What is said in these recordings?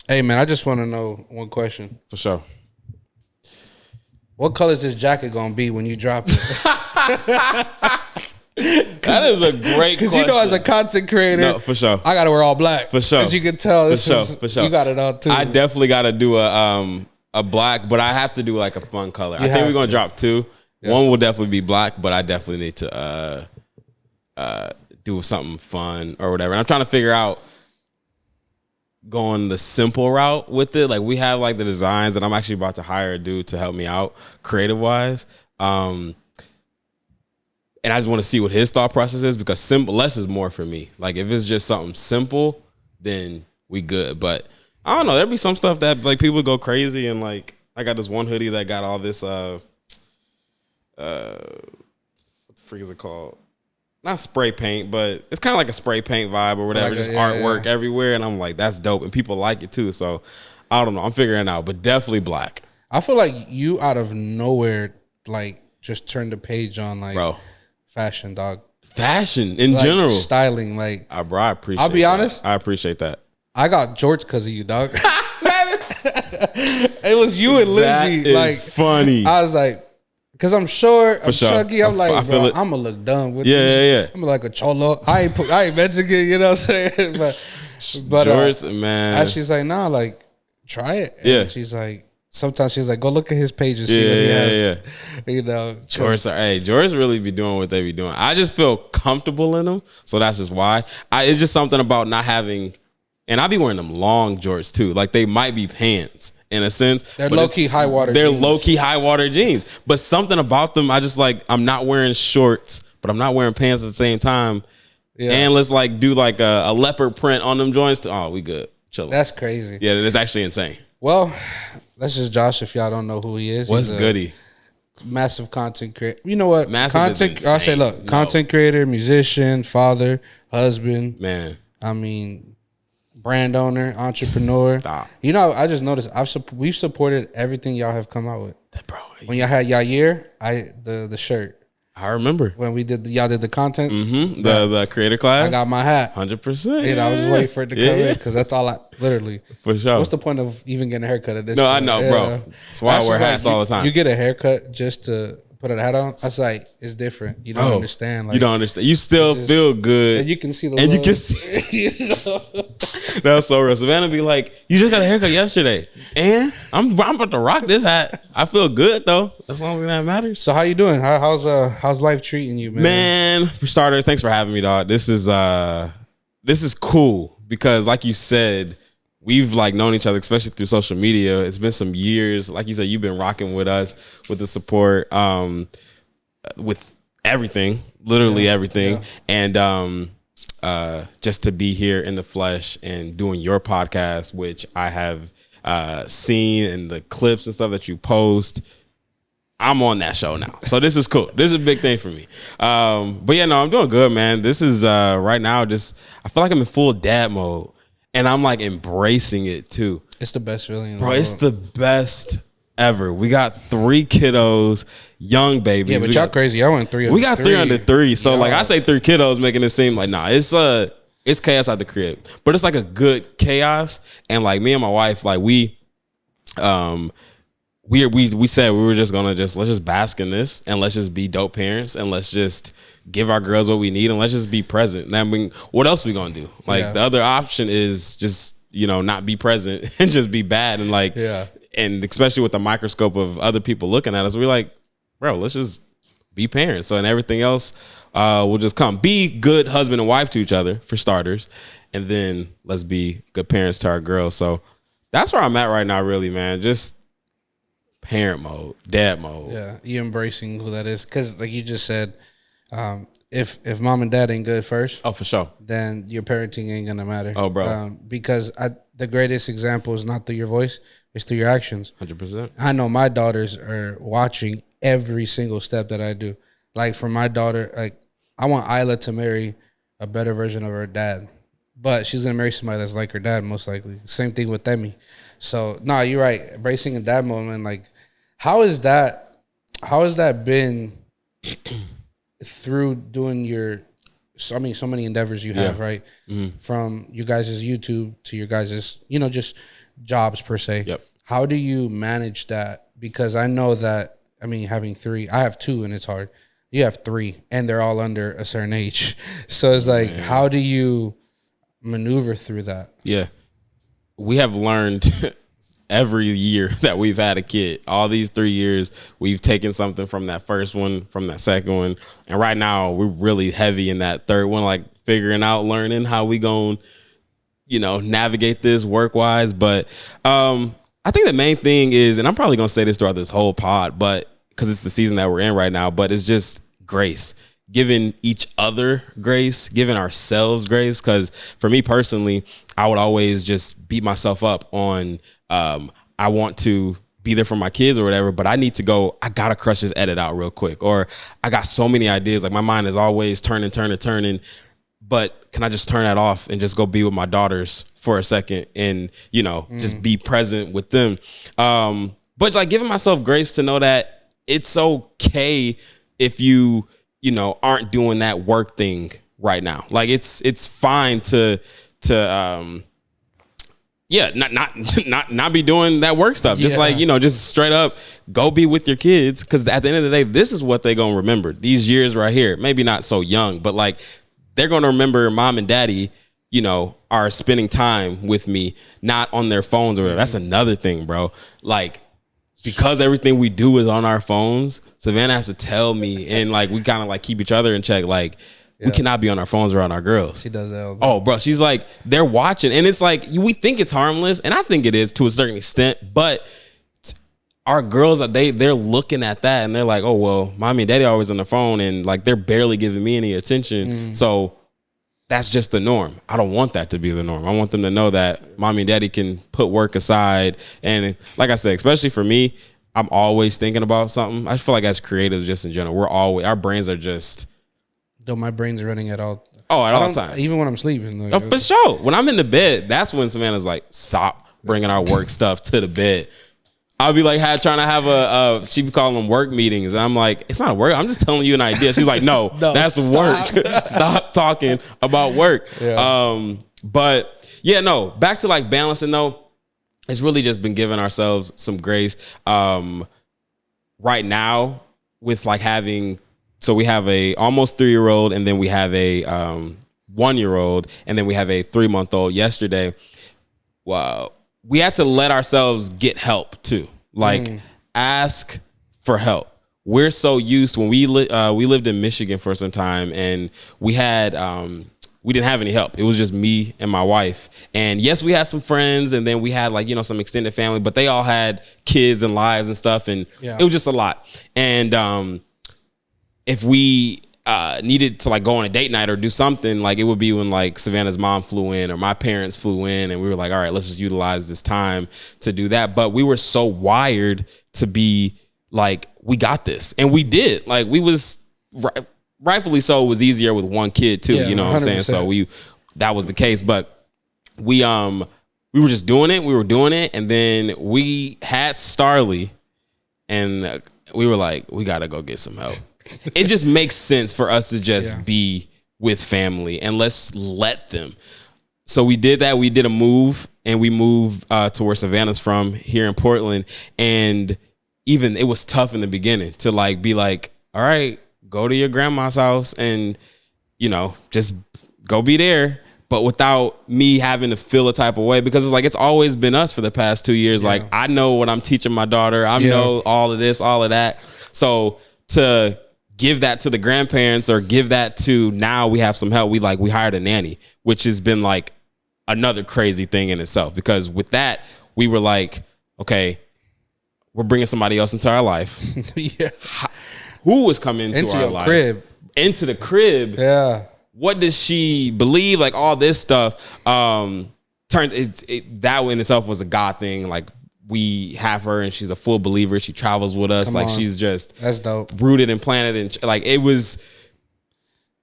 Hey man, I just want to know one question. For sure. What color is this jacket gonna be when you drop it? That is a great question. Because as a content creator, no, for sure, I gotta wear all black. For sure, as you can tell, for sure. You got it all too. I definitely got to do a black, but I have to do like a fun color. I think we're gonna drop two. Yeah. One will definitely be black, but I definitely need to do something fun or whatever. And I'm trying to figure out going the simple route with it. Like we have like the designs, and I'm actually about to hire a dude to help me out creative wise. And I just want to see what his thought process is, because less is more for me. Like if it's just something simple, then we good. But I don't know. There'd be some stuff that like people go crazy, and like I got this one hoodie that got all this what the freak is it called? Not spray paint, but it's kind of like a spray paint vibe or whatever. Like just artwork everywhere, and I'm like, that's dope, and people like it too. So I don't know. I'm figuring it out, but definitely black. I feel like you out of nowhere like just turned the page on like fashion, dog. Fashion in like, general, styling. Like, bro, I appreciate. I'll be honest. I appreciate that. I got George because of you, dog. It was you and Lizzie. That is like funny. I was like, because I'm short, I'm sure. chunky. I'm like, bro, I'm gonna look dumb with this. Yeah. I'm like a cholo. I ain't Mexican, you know what I'm saying? but George, man. And she's like, nah, like try it. And she's like, sometimes she's like, go look at his page and see what he has. Yeah. You know, George really be doing what they be doing. I just feel comfortable in them, so that's just why. It's just something about not having, and I be wearing them long George too. Like they might be pants in a sense. They're low-key high water jeans. They're low-key high water jeans. But something about them, I just like, I'm not wearing shorts, but I'm not wearing pants at the same time. Yeah. And let's like do like a leopard print on them joints. Oh, we good. Chill. That's crazy. Yeah, it's actually insane. Well, that's just Josh. If y'all don't know who he is, what's goody? Massive content creator. You know what? Massive content. I'll say, look, content creator, musician, father, husband. Man, I mean, brand owner, entrepreneur. Stop. You know, I just noticed we've supported everything y'all have come out with. Bro, when y'all had Yair, the shirt. I remember when y'all did the content. Mm-hmm. The creator class. I got my hat. 100%. You know, I was waiting for it to come in because that's all I literally. For sure. What's the point of even getting a haircut at this point? I know, bro. That's why I wear hats all the time. You get a haircut just to put a hat on. That's like, it's different. You don't understand. Like, you don't understand. You still feel good. And you can see the and you can see. You know? That's so real. Savannah be like, you just got a haircut yesterday. And I'm about to rock this hat. I feel good though. That's the only thing that matters. So how you doing? How's life treating you, man? Man, for starters, thanks for having me, dog. This is cool because like you said, we've like known each other, especially through social media. It's been some years. Like you said, you've been rocking with us, with the support, with everything, literally everything. Yeah. And just to be here in the flesh and doing your podcast, which I have seen in the clips and stuff that you post. I'm on that show now. So this is cool. This is a big thing for me. But yeah, no, I'm doing good, man. This is right now I feel like I'm in full dad mode. And I'm like embracing it too. It's the best feeling in the world. world. It's the best ever. We got 3 kiddos, young babies. Yeah, but y'all crazy. I went 3 under 3. We got 3 under 3. So like I say 3 kiddos, making it seem like it's chaos out the crib. But it's like a good chaos. And like me and my wife, like we said we were just gonna let's just bask in this and let's just be dope parents and let's just give our girls what we need and let's just be present. I mean, what else we gonna do? Like the other option is just, not be present and just be bad and like, and especially with the microscope of other people looking at us, we're like, bro, let's just be parents. So, and everything else will just come. Be good husband and wife to each other for starters. And then let's be good parents to our girls. So that's where I'm at right now, really, man. Just parent mode, dad mode. Yeah, you embracing who that is. Because like you just said, if mom and dad ain't good first, for sure, then your parenting ain't gonna matter. Oh, bro, because the greatest example is not through your voice, it's through your actions. 100%. I know my daughters are watching every single step that I do. Like for my daughter, like I want Isla to marry a better version of her dad, but she's gonna marry somebody that's like her dad most likely. Same thing with Demi. So no, you're right. Embracing in that moment, like how has that been? Through doing so many endeavors you have, right? Mm-hmm. From you guys' YouTube to your guys' just jobs per se. Yep. How do you manage that? Because I know that, I mean, having 3, I have 2 and it's hard. You have 3 and they're all under a certain age. So it's like, how do you maneuver through that? Yeah. We have learned every year that we've had a kid. All these 3 years, we've taken something from that first one, from that second one. And right now, we're really heavy in that third one, like figuring out, learning how we going to, navigate this work-wise. But I think the main thing is, and I'm probably going to say this throughout this whole pod, but because it's the season that we're in right now, but it's just grace. Giving each other grace, giving ourselves grace. Because for me personally, I would always just beat myself up on I want to be there for my kids or whatever, but I need to go, I gotta crush this edit out real quick. Or I got so many ideas, like my mind is always turning. But can I just turn that off and just go be with my daughters for a second and, just be present with them? But like giving myself grace to know that it's okay if you aren't doing that work thing right now. Like it's fine to not be doing that work stuff. Just like, just straight up go be with your kids. Cause at the end of the day, this is what they're going to remember these years right here. Maybe not so young, but like they're going to remember mom and daddy, are spending time with me, not on their phones or whatever. That's another thing, bro. Like, because everything we do is on our phones, Savannah has to tell me, and like we kind of like keep each other in check. Like we cannot be on our phones around our girls. She does that all the time. Oh, bro, she's like, they're watching, and it's like we think it's harmless, and I think it is to a certain extent, but our girls they're looking at that and they're like, oh well, mommy and daddy are always on the phone, and like they're barely giving me any attention. So that's just the norm. I don't want that to be the norm. I want them to know that mommy and daddy can put work aside. And like I said, especially for me, I'm always thinking about something. I feel like as creatives, just in general, our brains are just. Though my brain's running at all. Oh, at all times. Even when I'm sleeping. Like, for sure. When I'm in the bed, that's when Savannah's like, stop bringing our work stuff to the bed. I'll be like trying to have she be calling them work meetings. And I'm like, it's not a work. I'm just telling you an idea. She's like, no, that's work. Stop talking about work. Yeah. But yeah, no, back to like balancing though. It's really just been giving ourselves some grace. Right now with like so we have a almost 3-year-old and then we have a 1-year-old and then we have a 3-month-old yesterday. Wow. We had to let ourselves get help too. Like ask for help. We're so used when we lived in Michigan for some time and we had we didn't have any help. It was just me and my wife. And yes, we had some friends and then we had like, some extended family, but they all had kids and lives and stuff. And it was just a lot. And if we needed to like go on a date night or do something, like it would be when like Savannah's mom flew in or my parents flew in and we were like, all right, let's just utilize this time to do that. But we were so wired to be like, we got this. And we did. Like we was rightfully so, it was easier with one kid too. You know what I'm saying? So that was the case. But we were just doing it. We were doing it. And then we had Starly and we were like, we got to go get some help. It just makes sense for us to just be with family and let's let them. So we did that. We did a move and we moved to where Savannah's from here in Portland. And even it was tough in the beginning to like be like, all right, go to your grandma's house and, just go be there. But without me having to feel a type of way, because it's like, it's always been us for the past 2 years. Like I know what I'm teaching my daughter. I know all of this, all of that. So to give that to the grandparents or give that to now we have some help. We hired a nanny, which has been like another crazy thing in itself, because with that, we were like, okay, we're bringing somebody else into our life. Who was coming into our life? Crib. Into the crib. Yeah. What does she believe? Like all this stuff, that in itself was a God thing. Like we have her and she's a full believer. She travels with us. She's just that's dope. Rooted and planted and like it was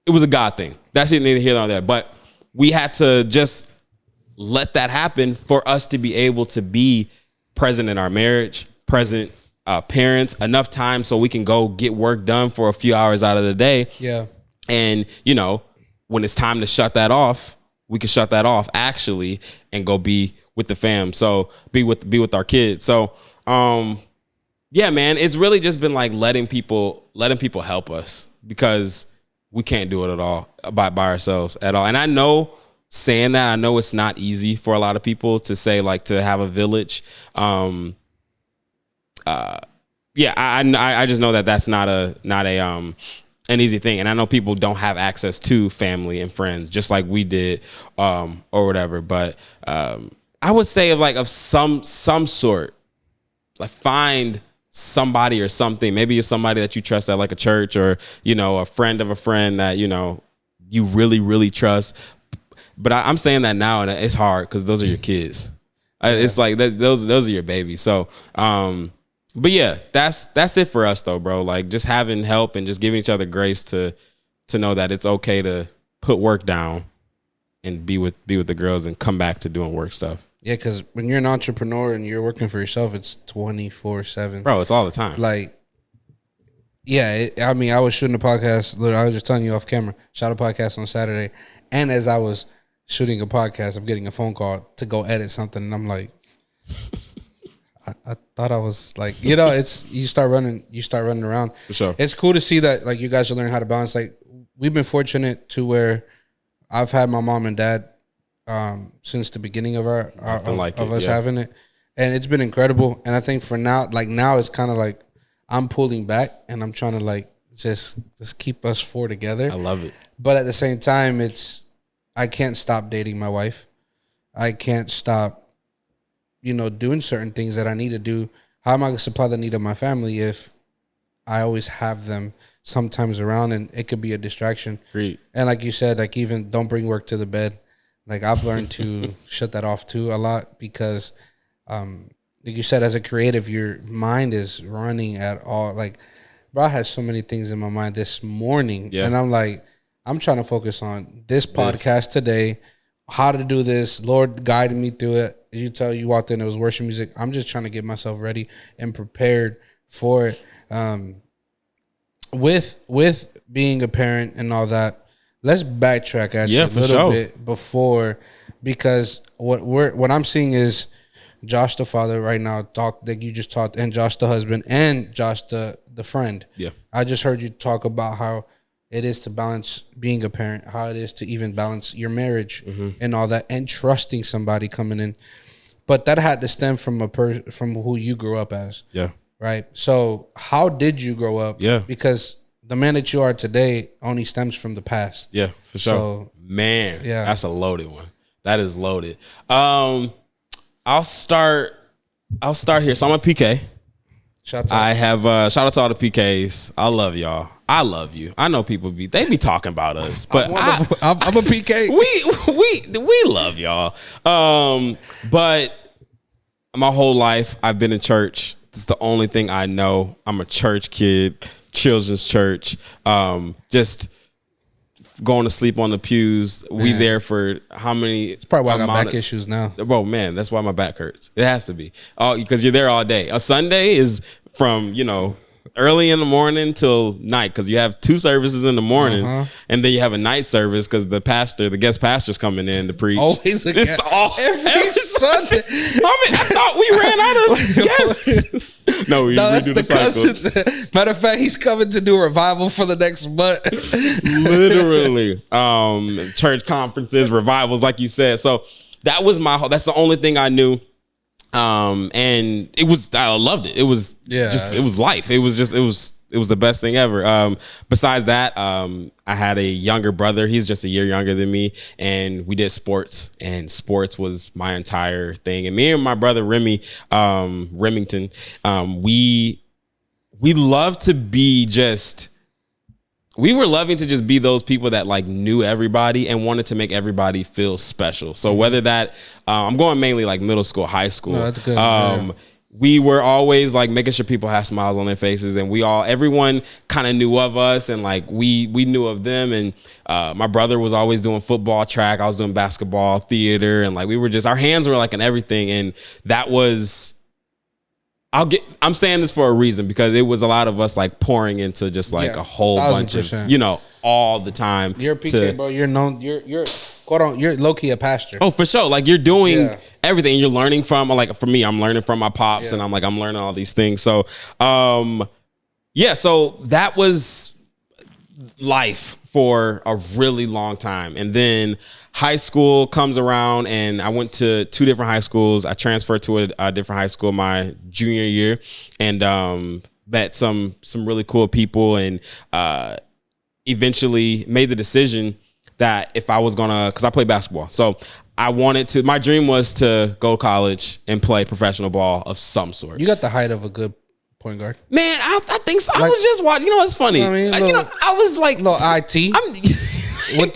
a God thing. That's neither here nor there. But we had to just let that happen for us to be able to be present in our marriage, present parents, enough time so we can go get work done for a few hours out of the day. Yeah. And when it's time to shut that off, we can shut that off actually and go be with the fam. So be with our kids. So yeah, man, it's really just been like letting people help us, because we can't do it at all by ourselves at all. And I know, saying that, I know it's not easy for a lot of people to say, like, to have a village. Yeah, I just know that that's not an easy thing. And I know people don't have access to family and friends just like we did, or whatever. But I would say of some sort, like, find somebody or something. Maybe it's somebody that you trust at like a church, or, you know, a friend of a friend that, you know, you really, really trust. But I'm saying that now, and it's hard because those are your kids. Yeah. It's like those are your babies. So, but yeah, that's it for us though, bro. Like, just having help and just giving each other grace to know that it's okay to put work down and be with the girls and come back to doing work stuff. Yeah, because when you're an entrepreneur and you're working for yourself, it's 24/7. Bro, it's all the time. Like, yeah, I mean, I was shooting a podcast. Literally, I was just telling you off camera. Shot a podcast on Saturday. And as I was shooting a podcast, I'm getting a phone call to go edit something. And I'm like, I thought I was like, you know, it's, you start running around. For sure. It's cool to see that, like, you guys are learning how to balance. Like, we've been fortunate to where I've had my mom and dad since the beginning of us having it, and it's been incredible. And I think for now, like, now it's kind of like I'm pulling back and I'm trying to, like, just keep us four together. I love it. But at the same time, I can't stop dating my wife. I can't stop, you know, doing certain things that I need to do. How am I going to supply the need of my family if I always have them sometimes around, and it could be a distraction? Great. And like you said, like, even don't bring work to the bed. Like, I've learned to shut that off too a lot, because like you said, as a creative, your mind is running at all. Like, bro, I had so many things in my mind this morning, and I'm like, I'm trying to focus on this podcast today, how to do this. Lord guided me through it. You walked in, it was worship music. I'm just trying to get myself ready and prepared for it. With being a parent and all that, let's backtrack actually a little bit before, because what I'm seeing is Josh the father right now that you just talked, and Josh the husband, and Josh the friend. Yeah, I just heard you talk about how it is to balance being a parent, how it is to even balance your marriage and all that, and trusting somebody coming in. But that had to stem from from who you grew up as. Yeah. Right. So how did you grow up? Yeah. Because the man that you are today only stems from the past. Yeah, for sure. So, man, yeah, that's a loaded one. That is loaded. I'll start here. So I'm a PK. Shout out to all the PKs. I love y'all. I love you. I know people be talking about us, but I'm a PK. We love y'all. But my whole life I've been in church. It's the only thing I know. I'm a church kid, children's church. Just going to sleep on the pews. Man. We there for how many? It's probably why I got back issues now. Bro, man, that's why my back hurts. It has to be. Because you're there all day. A Sunday is from, you know, early in the morning till night, because you have two services in the morning, and then you have a night service because the guest pastor's coming in to preach. Always a guest. Every Sunday. I mean, I thought we ran out of guests. No, that's the cousins. Matter of fact, he's coming to do a revival for the next month. Literally, church conferences, revivals, like you said. So that's the only thing I knew. And I loved it. It was it was life. It was the best thing ever. Besides that, I had a younger brother. He's just a year younger than me, and we did sports, and sports was my entire thing. And me and my brother Remington, we love to be we were loving to just be those people that, like, knew everybody and wanted to make everybody feel special. So whether that, I'm going mainly like middle school, high school. No, that's good. We were always, like, making sure people had smiles on their faces, and everyone kind of knew of us, and, like, we knew of them. And my brother was always doing football, track. I was doing basketball, theater, and, like, our hands were, like, in everything. And that was, I'm saying this for a reason, because it was a lot of us, like, pouring into just, like, a whole 1,000%. Bunch of, you know, all the time. You're a PK, bro. You're known. quote on, you're low key a pastor. Oh, for sure. Like you're doing everything. You're learning from, like for me, I'm learning from my pops, and I'm learning all these things. So, so that was life for a really long time. And then high school comes around, and I went to 2 different high schools. I transferred to a different high school my junior year, and met some really cool people, and eventually made the decision that if I was gonna, because I play basketball, so I wanted to. My dream was to go to college and play professional ball of some sort. You got the height of a good point guard. Man, I think so. Like, I was just watching. You know, it's funny. I mean, I was like, little IT. With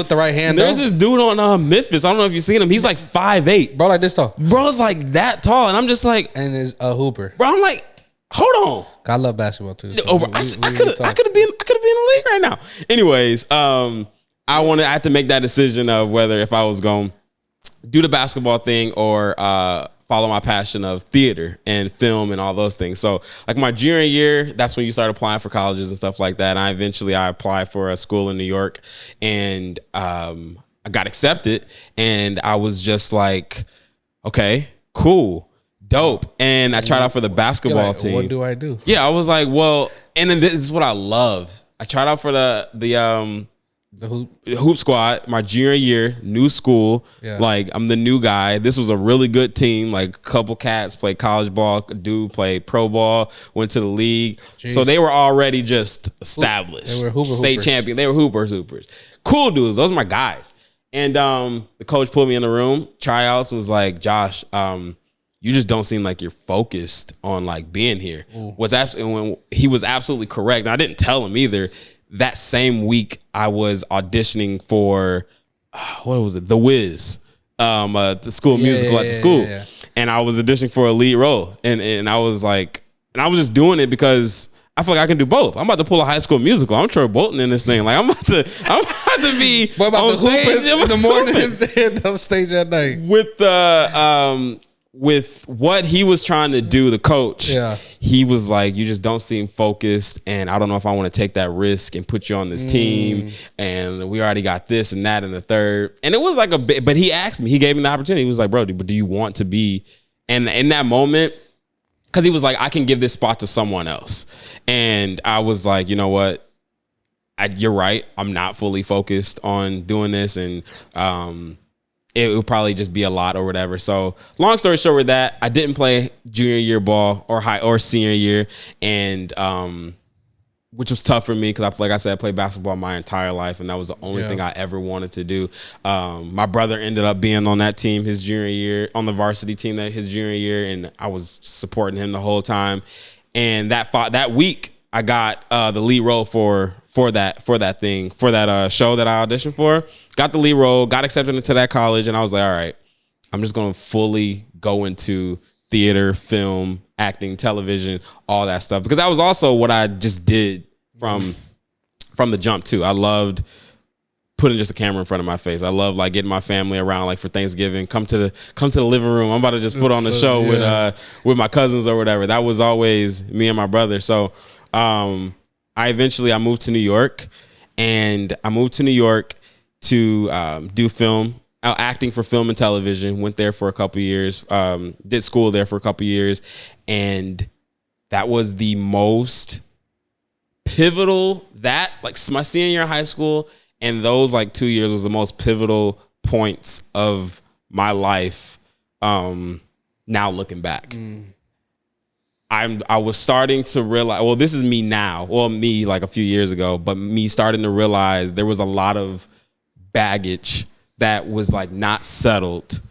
the right hand. There's this dude on Memphis. I don't know if you've seen him. He's like 5'8". Bro, like this tall. Bro's like that tall, and I'm just like, and is a hooper. Bro, I'm like, hold on. I love basketball too. So I could have been in the league right now. Anyways, I had to make that decision of whether if I was going to do the basketball thing or follow my passion of theater and film and all those things. So like my junior year, that's when you start applying for colleges and stuff like that. And I applied for a school in New York, and I got accepted, and I was just like, okay, cool, dope. And I tried out for the basketball team. What do I do? Yeah, I was like, well, and then this is what I love. I tried out for the hoop squad my junior year, new school. Yeah. Like I'm the new guy. This was a really good team. Like a couple cats played college ball, a dude played pro ball, went to the league. Jeez. So they were already just established. They were state champion. They were hoopers. Cool dudes. Those are my guys. And the coach pulled me in the room, tryouts, and was like, Josh, you just don't seem like you're focused on like being here. He was absolutely correct. And I didn't tell him either. That same week, I was auditioning for what was it? The Wiz, the school musical at the school, and I was auditioning for a lead role, and I was like, and I was just doing it because I feel like I can do both. I'm about to pull a High School Musical. I'm Troy Bolton in this thing. Like I'm about to be what about on the stage in the morning, on stage at night with what he was trying to do, the coach, he was like, you just don't seem focused, and I don't know if I want to take that risk and put you on this team, and we already got this and that and the third. And it was like a bit, but he asked me, he gave me the opportunity. He was like, bro, but do you want to be? And in that moment, because he was like, I can give this spot to someone else. And I was like, you know what? You're right. I'm not fully focused on doing this, and it would probably just be a lot or whatever. So long story short with that, I didn't play junior year ball or senior year. And, which was tough for me because like I said, I played basketball my entire life, and that was the only thing I ever wanted to do. My brother ended up being on that team his junior year, on the varsity team his junior year. And I was supporting him the whole time. And that week I got the lead role for that show that I auditioned for. Got the lead role, got accepted into that college, and I was like, all right, I'm just going to fully go into theater, film, acting, television, all that stuff. Because that was also what I just did from the jump too. I loved putting just a camera in front of my face. I love like getting my family around, like for Thanksgiving, come to the living room. I'm about to just put on the show with my cousins or whatever. That was always me and my brother. So I moved to New York, and I moved to New York to do film, acting for film and television. Went there for a couple years, did school there for a couple years, and that was the most pivotal. That like my senior year of high school and those like 2 years was the most pivotal points of my life. Now looking back. I was starting to realize, well, this is me now. Well, me like a few years ago, but me starting to realize there was a lot of baggage that was like not settled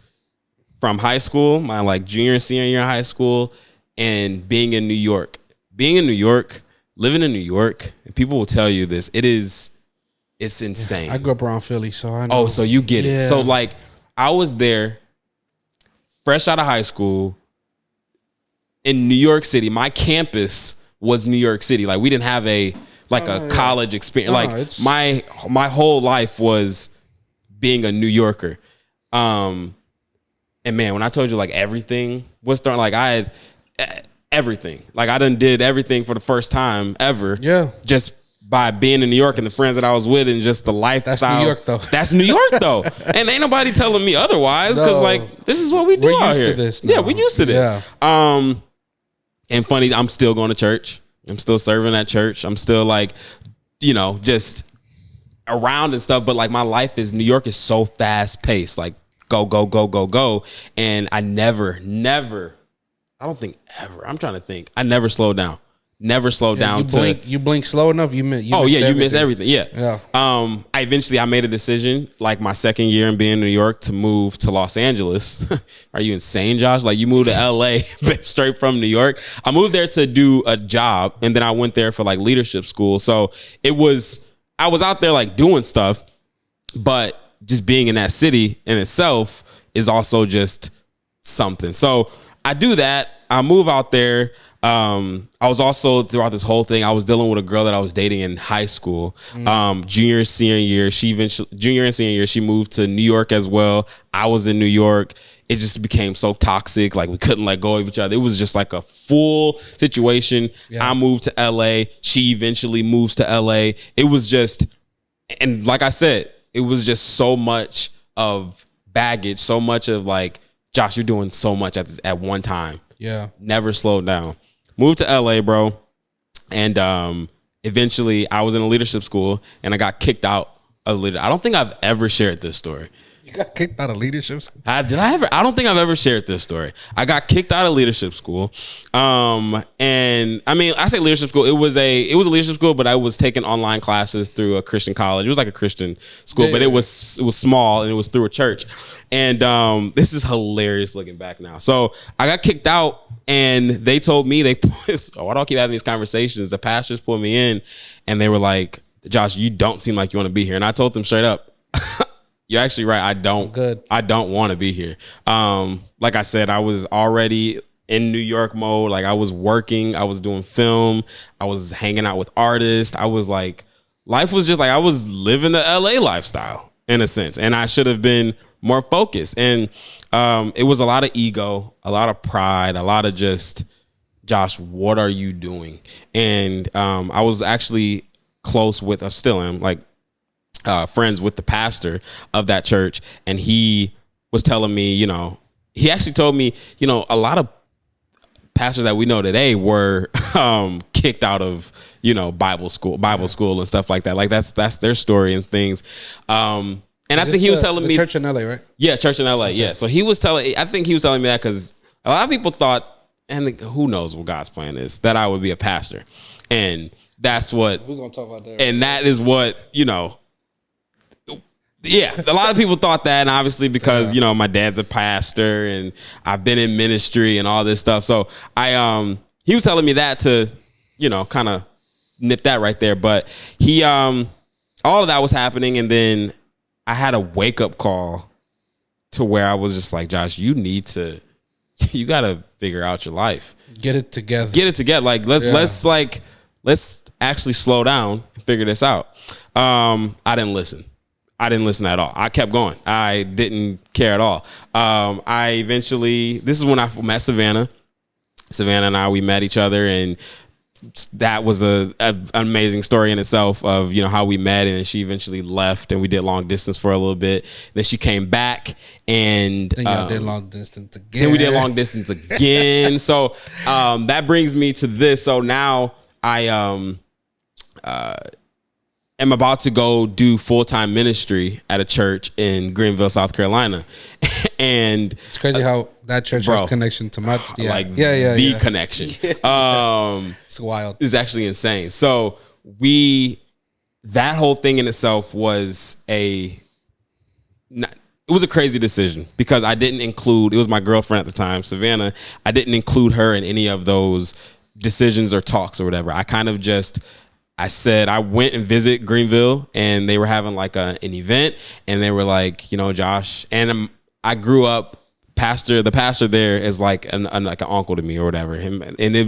from high school, my like junior and senior year of high school, and being in New York. Living in New York, and people will tell you this, it's insane. I grew up around Philly, so I know. Oh, so you get it. So like I was there fresh out of high school in New York City. My campus was New York City. Like we didn't have a college experience. My whole life was being a New Yorker. And man, when I told you like everything was starting, like I had everything. Like I done did everything for the first time ever. Yeah. Just by being in New York and the friends that I was with and just the lifestyle. That's New York, though. That's New York, though. And ain't nobody telling me otherwise because, like, this is what we do out here. We're used to this now. Yeah, we're used to this. Yeah. And funny, I'm still going to church. I'm still serving at church. I'm still, like, you know, just around and stuff. But, like, my life is, New York is so fast paced. Like, go, go, go, go, go. And I never, I don't think ever. I'm trying to think. I never slowed down. Never slowed down. You blink slow enough, you miss. You miss everything. Yeah. I made a decision, like my second year in being in New York, to move to Los Angeles. Are you insane, Josh? Like, you moved to LA straight from New York. I moved there to do a job, and then I went there for like leadership school. So I was out there like doing stuff, but just being in that city in itself is also just something. So I do that. I move out there. I was also, throughout this whole thing, I was dealing with a girl that I was dating in high school. Junior and senior year, she moved to New York as well. I was in New York. It just became so toxic. Like, we couldn't let go of each other. It was just like a full situation. Yeah. I moved to LA. She eventually moves to LA. It was just, and like I said, it was just so much of baggage, so much of like, Josh, you're doing so much at one time. Yeah. Never slowed down. Moved to LA, bro. And eventually I was in a leadership school and I got kicked out of leadership. I don't think I've ever shared this story. You got kicked out of leadership school? I don't think I've ever shared this story. I got kicked out of leadership school. And I mean, I say leadership school. It was a leadership school, but I was taking online classes through a Christian college. It was like a Christian school, but it was small and it was through a church. And this is hilarious looking back now. So I got kicked out and they told me, why do I keep having these conversations? The pastors pulled me in and they were like, Josh, you don't seem like you want to be here. And I told them straight up, you're actually right. I don't want to be here. Like I said, I was already in New York mode. Like, I was working, I was doing film, I was hanging out with artists. I was like, life was just like, I was living the LA lifestyle in a sense. And I should have been more focused. And it was a lot of ego, a lot of pride, a lot of just, Josh, what are you doing? And I was actually close with, I still am, like, friends with the pastor of that church. And he was telling me, he actually told me, a lot of pastors that we know today were kicked out of, Bible school and stuff like that. Like, that's their story and things. And I think he was telling me church in LA, right? Yeah. Church in LA. Okay. Yeah. So I think he was telling me that because a lot of people thought, and who knows what God's plan is, that I would be a pastor. And that's what, we're going to talk about that. And that is what, yeah, a lot of people thought that, and obviously because my dad's a pastor and I've been in ministry and all this stuff. So he was telling me that to kind of nip that right there. But he all of that was happening, and then I had a wake up call to where I was just like, Josh, you got to figure out your life, get it together. Like let's actually slow down and figure this out. I didn't listen at all. I kept going. I didn't care at all. This is when I met Savannah. Savannah and we met each other, and that was an amazing story in itself of, how we met, and she eventually left and we did long distance for a little bit. Then she came back and then y'all did long distance again. Then we did long distance again. So that brings me to this. So now I am about to go do full-time ministry at a church in Greenville, South Carolina. And it's crazy how that church has connection to my connection. It's wild. It's actually insane. So that whole thing in itself was it was a crazy decision because I didn't include, it was my girlfriend at the time, Savannah. I didn't include her in any of those decisions or talks or whatever. I said I went and visit Greenville, and they were having like an event, and they were like, Josh, and I grew up. The pastor there is like an uncle to me or whatever. And it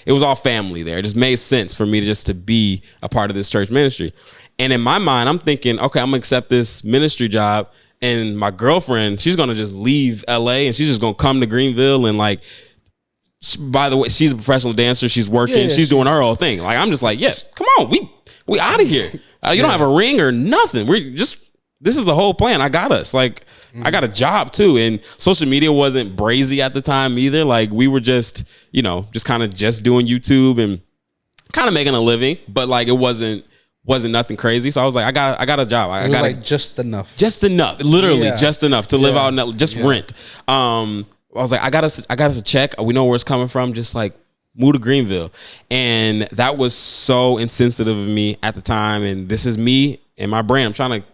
was all family there. It just made sense for me to be a part of this church ministry. And in my mind, I'm thinking, okay, I'm gonna accept this ministry job, and my girlfriend, she's gonna just leave LA and she's just gonna come to Greenville and like by the way, she's a professional dancer. She's working. She's doing her whole thing. Like, I'm just like, yes, come on, we out of here. You don't have a ring or nothing. This is the whole plan. I got us. Like, I got a job too. And social media wasn't brazy at the time either. Like, we were just kind of just doing YouTube and kind of making a living, but like it wasn't nothing crazy. So I was like, I got a job. I got like just enough, literally just enough to live out and just rent. I was like, I got us a check. We know where it's coming from. Just like move to Greenville. And that was so insensitive of me at the time. And this is me and my brain. I'm trying to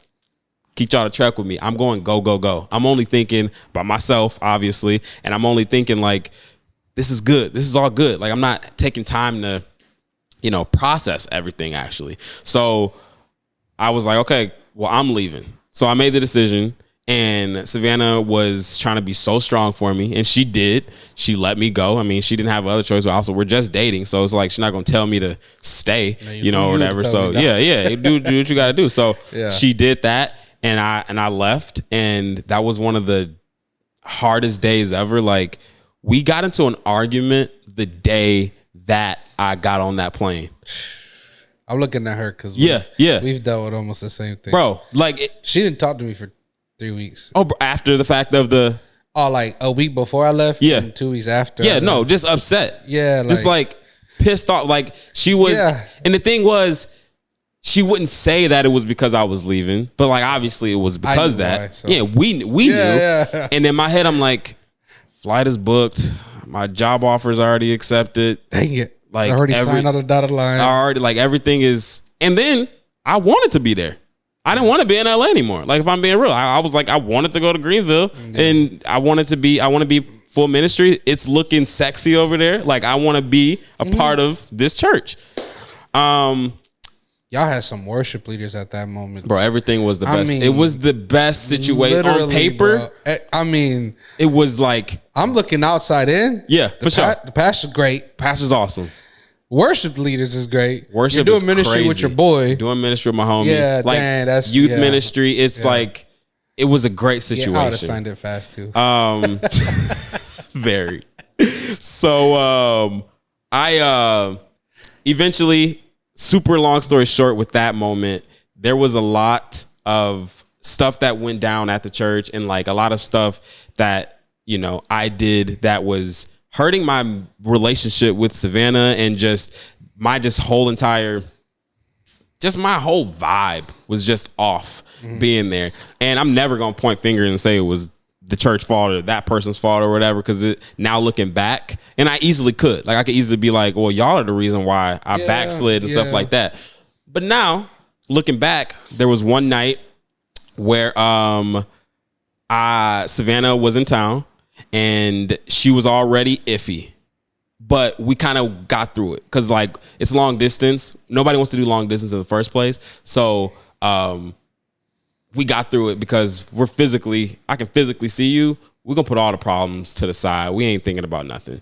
keep y'all to track with me. I'm going go. I'm only thinking about myself, obviously. And I'm only thinking like, this is good. This is all good. Like, I'm not taking time to, process everything actually. So I was like, okay, well, I'm leaving. So I made the decision, and Savannah was trying to be so strong for me, and she did. She let me go. I mean, she didn't have other choice, but also we're just dating. So it's like, she's not going to tell me to stay, or whatever. So yeah, do what you got to do. So she did that, and I left, and that was one of the hardest days ever. Like, we got into an argument the day that I got on that plane. I'm looking at her because we've dealt with almost the same thing, bro. Like, she didn't talk to me for 3 weeks. Oh, after the fact of the like a week before I left, and 2 weeks after. Yeah, no, just upset. Yeah, just like pissed off. Like, she was, and the thing was, she wouldn't say that it was because I was leaving, but like obviously it was because that. Why, so. Yeah, we knew. Yeah. And in my head, I'm like, flight is booked. My job offer's already accepted. Dang it. Like, I already signed on the dotted line. I already, like, everything is. And then I wanted to be there. I didn't want to be in LA anymore. Like, if I'm being real, I was like, I wanted to go to Greenville, and I want to be full ministry. It's looking sexy over there. Like, I want to be a part of this church. Y'all had some worship leaders at that moment, bro. Everything was the best. It was the best situation on paper. Bro. I mean, it was like, I'm looking outside in. Yeah, for sure. The pastor's great. Pastor's awesome. Worship leaders is great. Worship, you're doing ministry crazy. with your boy. Doing ministry with my homie. Yeah, like, dang, that's youth ministry. It's like, it was a great situation. I would have signed it fast too. Very. So I eventually. Super long story short, with that moment, there was a lot of stuff that went down at the church, and like a lot of stuff that, I did that was hurting my relationship with Savannah, and my whole vibe was just off being there. And I'm never going to point fingers and say it was the church fault or that person's fault or whatever, because now looking back, and I easily could, like, I could easily be like, well, y'all are the reason why I backslid and stuff like that. But now looking back, there was one night where Savannah was in town, and she was already iffy, but we kind of got through it because, like, it's long distance. Nobody wants to do long distance in the first place, so we got through it because I can physically see you. We're going to put all the problems to the side. We ain't thinking about nothing.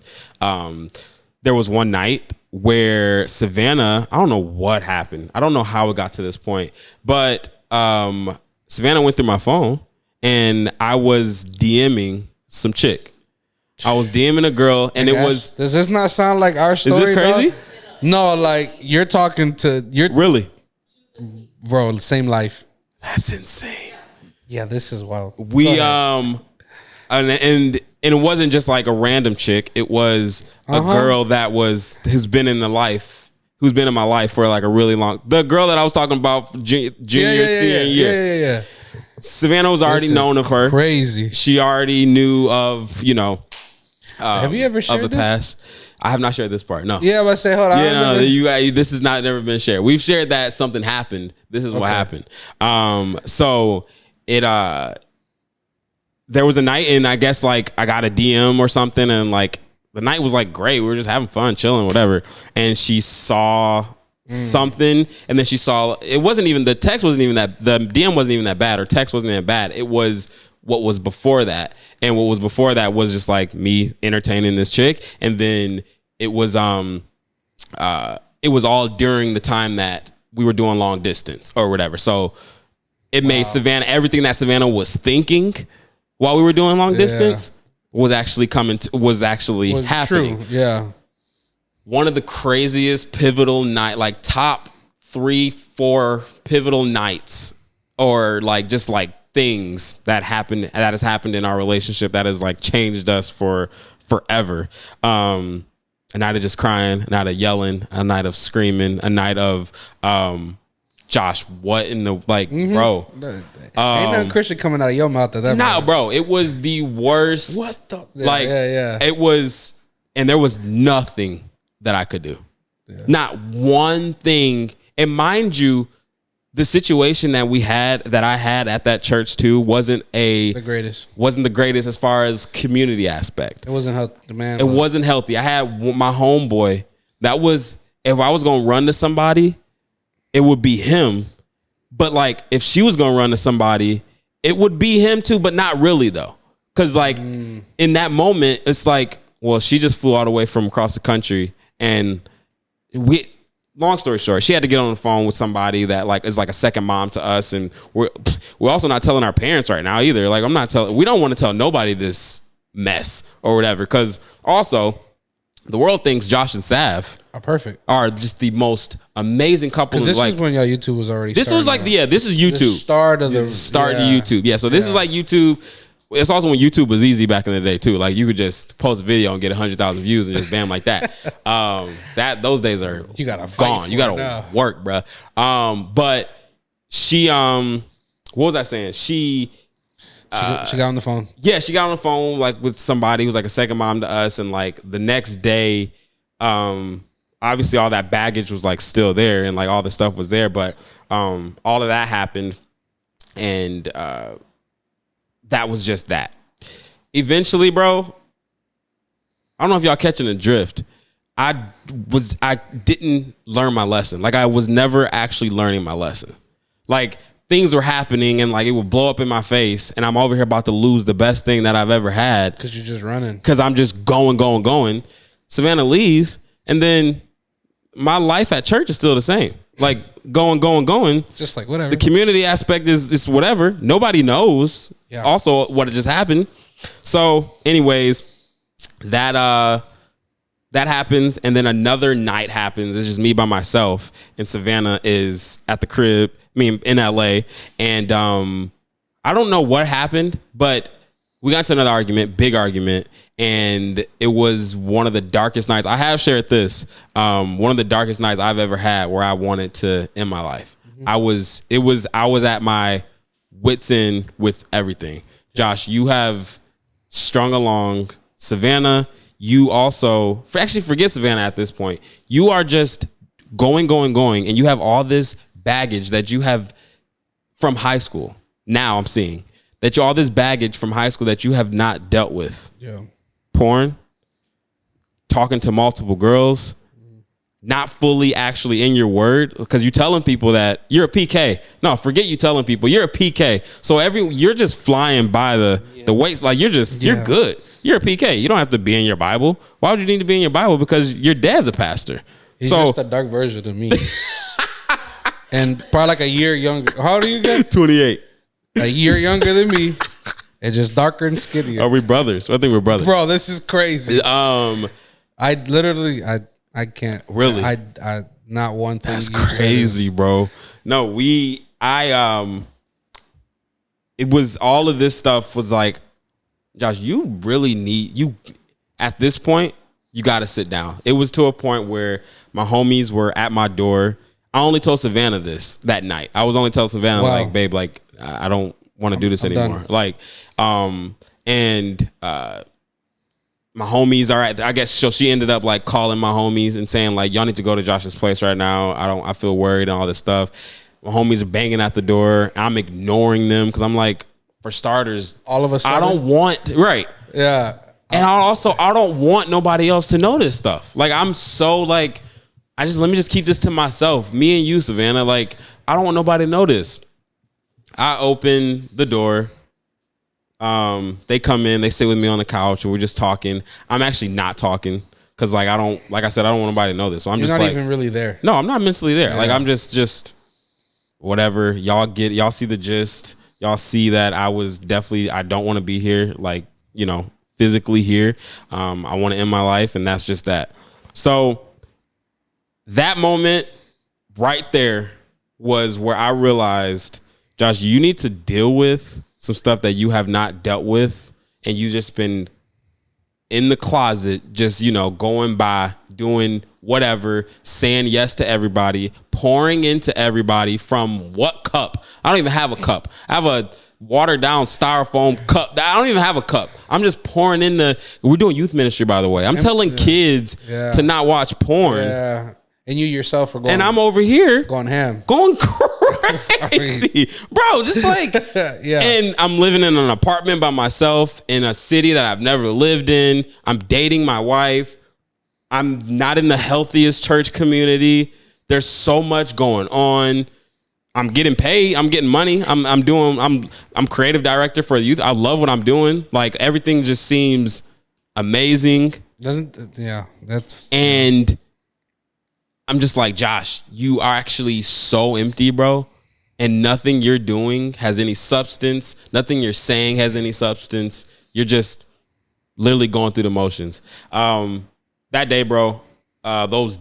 There was one night where Savannah, I don't know what happened. I don't know how it got to this point, but Savannah went through my phone, and I was DMing some chick. I was DMing a girl, and it was. Does this not sound like our story? Is this crazy? Dog? No, like, you're talking to. Really? Bro, same life. That's insane. Yeah, this is wild. We and it wasn't just like a random chick. It was a girl that has been in who's been in my life for like a really long. The girl that I was talking about senior year. Yeah. Savannah was already known of her. Crazy. She already knew of have you ever shared of the past? I have not shared this part. No. Yeah, but say hold on. Yeah, this has not never been shared. We've shared that something happened. This is what happened. So it there was a night, and I guess like I got a DM or something, and like the night was like great. We were just having fun, chilling, whatever. And she saw something, and then she saw the text wasn't even that, the DM wasn't even that bad, or text wasn't that bad. It was what was before that, and what was before that was just like me entertaining this chick, and then it was all during the time that we were doing long distance or whatever. So it made Savannah, everything that Savannah was thinking while we were doing long distance was actually happening. True. Yeah. One of the craziest pivotal night, like top 3-4 pivotal nights, or like just like things that has happened in our relationship that has like changed us for forever. A night of just crying, a night of yelling, a night of screaming, a night of Josh, what in the bro? Ain't no Christian coming out of your mouth at that. Nah, bro, it was the worst. What the It was, and there was nothing that I could do. Yeah. Not one thing. And mind you, the situation that I had at that church too wasn't the greatest as far as community aspect. It wasn't healthy, man. It wasn't healthy. I had my homeboy. That was, if I was gonna run to somebody, it would be him. But like, if she was gonna run to somebody, it would be him too. But not really though, because like in that moment, it's like, well, she just flew all the way from across the country, and long story short, she had to get on the phone with somebody that like is like a second mom to us, and we're also not telling our parents right now either. Like, we don't want to tell nobody this mess or whatever, because also the world thinks Josh and Sav are just the most amazing couple. This is when y'all YouTube was already. This was like this is YouTube. The start of YouTube. Yeah, so this is like YouTube. It's also when YouTube was easy back in the day too. Like, you could just post a video and get 100,000 views and just bam like that. Those days are gone. You gotta work, bro. But she what was I saying? She got on the phone. Yeah, she got on the phone like with somebody who's like a second mom to us, and like the next day, obviously all that baggage was like still there, and like all the stuff was there, but all of that happened, and that was just that. Eventually, bro, I don't know if y'all catching the drift. I didn't learn my lesson. Like, I was never actually learning my lesson. Like, things were happening and like it would blow up in my face, and I'm over here about to lose the best thing that I've ever had. Because you're just running. Because I'm just going. Savannah leaves, and then my life at church is still the same. Like, going. Just like whatever. The community aspect is whatever. Nobody knows. Yeah. Also, what had just happened. So, anyways, that happens, and then another night happens. It's just me by myself, and Savannah is at the crib. In LA, and I don't know what happened, but we got into another big argument, and it was one of the darkest nights. I have shared this. One of the darkest nights I've ever had, where I wanted to end my life. Mm-hmm. I was at my wit's end with everything. Josh, you have strung along. Savannah, you also forget Savannah at this point. You are just going, and you have all this baggage that you have from high school. Now I'm seeing that all this baggage from high school that you have not dealt with. Yeah. Porn, talking to multiple girls, not fully actually in your word, because you're telling people that you're a PK. No, forget you telling people you're a PK. So you're just flying by the weights, like you're good. You're a PK. You don't have to be in your Bible. Why would you need to be in your Bible? Because your dad's a pastor. He's just a dark version of me. And probably like a year younger. How old are you again? 28. A year younger than me. And just darker and skinnier. Are we brothers? I think we're brothers. Bro, this is crazy. I can't. Really? I not one thing. That's crazy, bro. No, it was all of this stuff was like, Josh, you really at this point, you got to sit down. It was to a point where my homies were at my door. I only told Savannah this that night. I was only telling Savannah, like, babe, like, I don't want to do this anymore. Done. Like, and my homies are I guess so she ended up like calling my homies and saying like, y'all need to go to Josh's place right now. I feel worried and all this stuff. My homies are banging at the door. I'm ignoring them because I'm like, for starters, all of a sudden, I don't want right. Yeah. And I don't want nobody else to know this stuff. Like, I'm so like, let me just keep this to myself. Me and you, Savannah. Like, I don't want nobody to know this. I open the door. They come in, they sit with me on the couch, and we're just talking. I'm actually not talking because like I said, I don't want nobody to know this. So I'm just not even really there. No, I'm not mentally there. Yeah. Like, I'm just whatever. Y'all see the gist. Y'all see that I don't want to be here. Like, physically here. I want to end my life, and that's just that. So that moment right there was where I realized, Josh, you need to deal with some stuff that you have not dealt with, and you just been in the closet, just, going by, doing whatever, saying yes to everybody, pouring into everybody from what cup? I don't even have a cup. I have a watered down styrofoam cup. I don't even have a cup. I'm just pouring in we're doing youth ministry, by the way. I'm telling kids to not watch porn. Yeah. And you yourself are going. And I'm over here going ham. Going crazy. Bro, just like, yeah. And I'm living in an apartment by myself in a city that I've never lived in. I'm dating my wife. I'm not in the healthiest church community. There's so much going on. I'm getting paid. I'm getting money. I'm creative director for youth. I love what I'm doing. Like, everything just seems amazing. And I'm just like, Josh, you are actually so empty, bro. And nothing you're doing has any substance. Nothing you're saying has any substance. You're just literally going through the motions. That day, bro, that was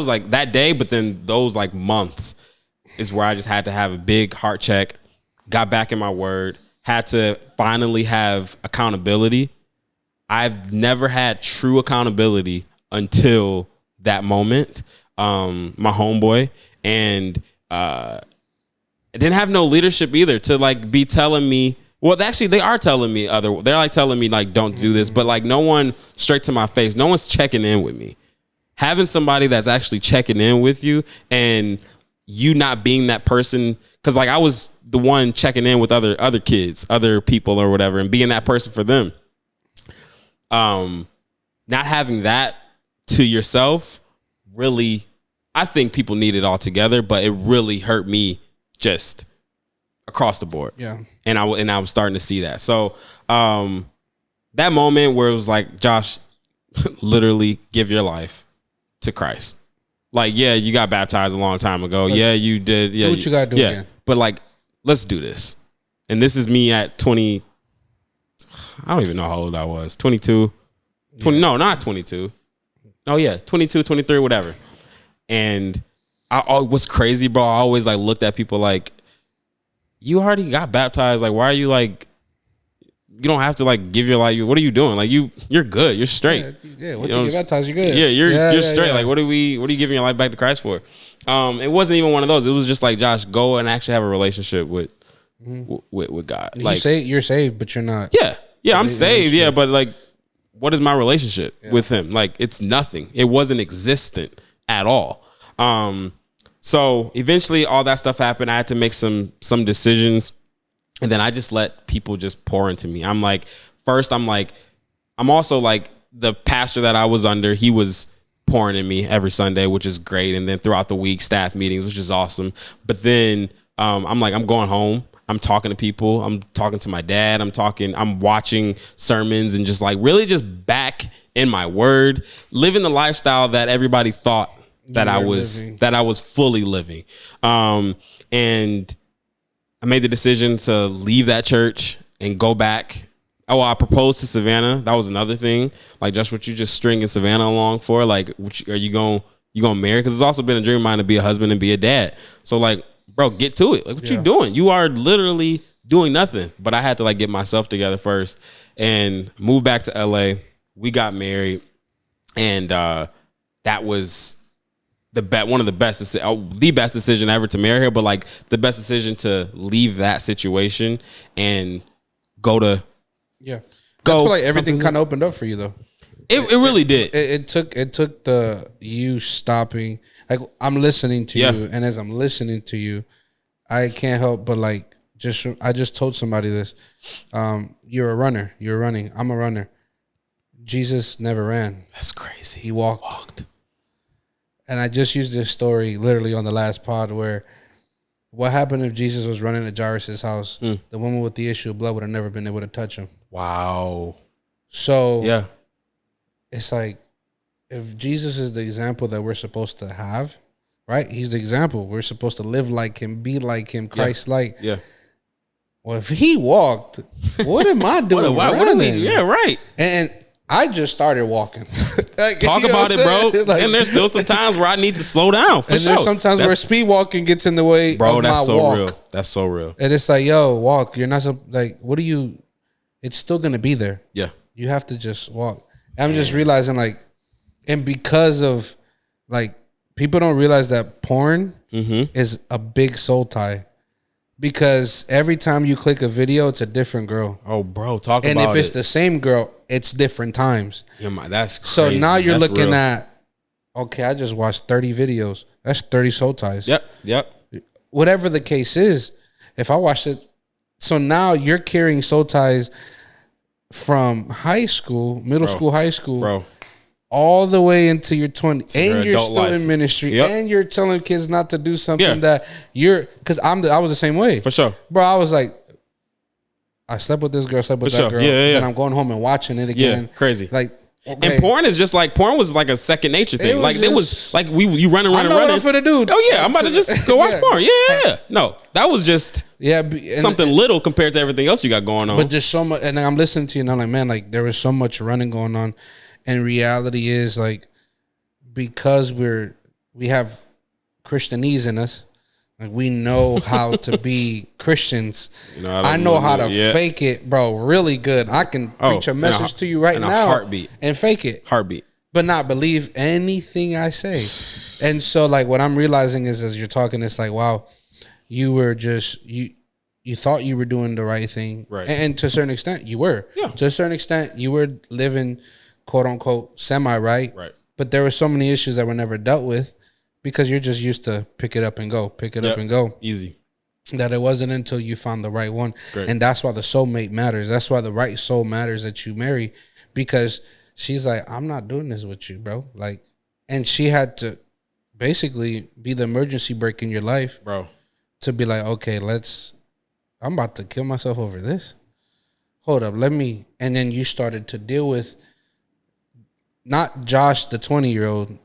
like that day, but then those like months is where I just had to have a big heart check, got back in my word, had to finally have accountability. I've never had true accountability until that moment. My homeboy, and I didn't have no leadership either to like be telling me. Well, actually, they are telling me they're like telling me like, don't do this, but like no one straight to my face. No one's checking in with me. Having somebody that's actually checking in with you, and you not being that person, because like I was the one checking in with other kids, other people or whatever, and being that person for them. Not having that to yourself, really, I think people need it all together, but it really hurt me just across the board. Yeah. And I was starting to see that. So that moment where it was like, Josh, literally give your life to Christ. Like, yeah, you got baptized a long time ago. Yeah, you did. Yeah, do what you got to do again. But like, let's do this. And this is me at 20. I don't even know how old I was. 22. 20, no, not 22. Oh yeah, 22, 23, whatever. And what's crazy, bro, I always like looked at people like, you already got baptized. Like, why are you like, you don't have to like give your life. What are you doing? Like, you're good. You're straight. Yeah, once you get baptized, you're good. Yeah, you're straight. Yeah. Like, what are you giving your life back to Christ for? It wasn't even one of those. It was just like, Josh, go and actually have a relationship with God. Like, you're saved, but you're not. Yeah, I'm saved. Yeah, but like, what is my relationship with him? Like, it's nothing. It wasn't existent at all. So eventually all that stuff happened. I had to make some decisions, and then I just let people just pour into me. I'm also like the pastor that I was under, he was pouring in me every Sunday, which is great. And then throughout the week, staff meetings, which is awesome. But then I'm going home. I'm talking to people. I'm talking to my dad. I'm watching sermons and just like really just back in my word, living the lifestyle that everybody thought that I was fully living. And I made the decision to leave that church and go back. Oh, I proposed to Savannah. That was another thing. Like, just what you just stringing Savannah along for? Like, are you going to marry? Because it's also been a dream of mine to be a husband and be a dad. So like, bro, get to it. Like, what you doing? You are literally doing nothing. But I had to like get myself together first and move back to LA. We got married, and that was the best decision ever to marry her. But like the best decision to leave that situation and go to that's where like everything kind of opened up for you though. It really did. It took the you stopping. Like, I'm listening to you, and as I'm listening to you, I can't help but like I just told somebody this. You're a runner. You're running. I'm a runner. Jesus never ran. That's crazy. He walked. And I just used this story literally on the last pod where what happened if Jesus was running at Jairus' house? The woman with the issue of blood would have never been able to touch him. Wow. So it's like, if Jesus is the example that we're supposed to have, right? He's the example. We're supposed to live like him, be like him, Christ-like. Yeah. well, if he walked, what am I doing? what are we? Yeah, right. And I just started walking. Like, Talk about it, bro. Like, and there's still some times where I need to slow down. For and sure. There's sometimes where speed walking gets in the way, bro. That's my so walk. real. That's so real. And it's like, yo, walk. You're not so like. What do you? It's still gonna be there. Yeah. You have to just walk. I'm just realizing, like, and because of, like, people don't realize that porn is a big soul tie. Because every time you click a video, it's a different girl. Oh, bro, talk about it. And if it's the same girl, it's different times. Yeah, that's crazy. So now you're that's looking real. at, okay, I just watched 30 videos. That's 30 soul ties. Yep. Whatever the case is, if I watch it, so now you're carrying soul ties from high school, middle school, high school, bro, all the way into your 20s, and you're still life. in ministry, Yep. and you're telling kids not to do something that you're, because I was the same way. For sure. Bro, I was like, I slept with this girl, slept with that girl, and I'm going home and watching it again. Yeah, crazy. Like, okay. And porn is just like, porn was like a second nature thing. It was like you running. I know what I'm finna do. Oh yeah, I'm about to just go watch porn. Yeah. No, that was just something little compared to everything else you got going on. But just so much, and I'm listening to you and I'm like, man, like there was so much running going on. And reality is, like, because we have Christianese in us, like we know how to be Christians. I know how to fake it, bro, really good. I can preach a message to you right now heartbeat. And fake it. Heartbeat. But not believe anything I say. And so, like, what I'm realizing is, as you're talking, it's like, wow, you were just, you thought you were doing the right thing. Right. And to a certain extent, you were. Yeah. To a certain extent, you were living, quote unquote, semi-right. Right. But there were so many issues that were never dealt with because you're just used to pick it up and go, up and go. Easy. That it wasn't until you found the right one. Great. And that's why the soulmate matters. That's why the right soul matters that you marry, because she's like, I'm not doing this with you, bro. Like, and she had to basically be the emergency brake in your life, bro, to be like, okay, I'm about to kill myself over this. Hold up, and then you started to deal with not Josh, the 20-year-old,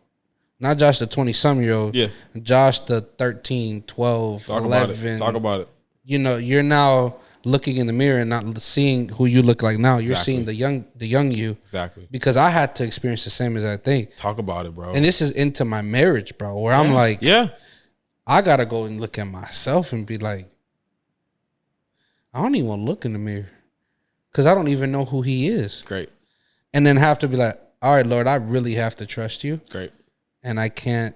not Josh, the 20-some-year-old, Josh, the 13, 12, 11. Talk about it. You know, you're now looking in the mirror and not seeing who you look like now. You're seeing the young you. Exactly. Because I had to experience the same as that thing. Talk about it, bro. And this is into my marriage, bro, where I'm like, I got to go and look at myself and be like, I don't even want to look in the mirror because I don't even know who he is. Great. And then have to be like, all right, Lord, I really have to trust you. Great. And I can't.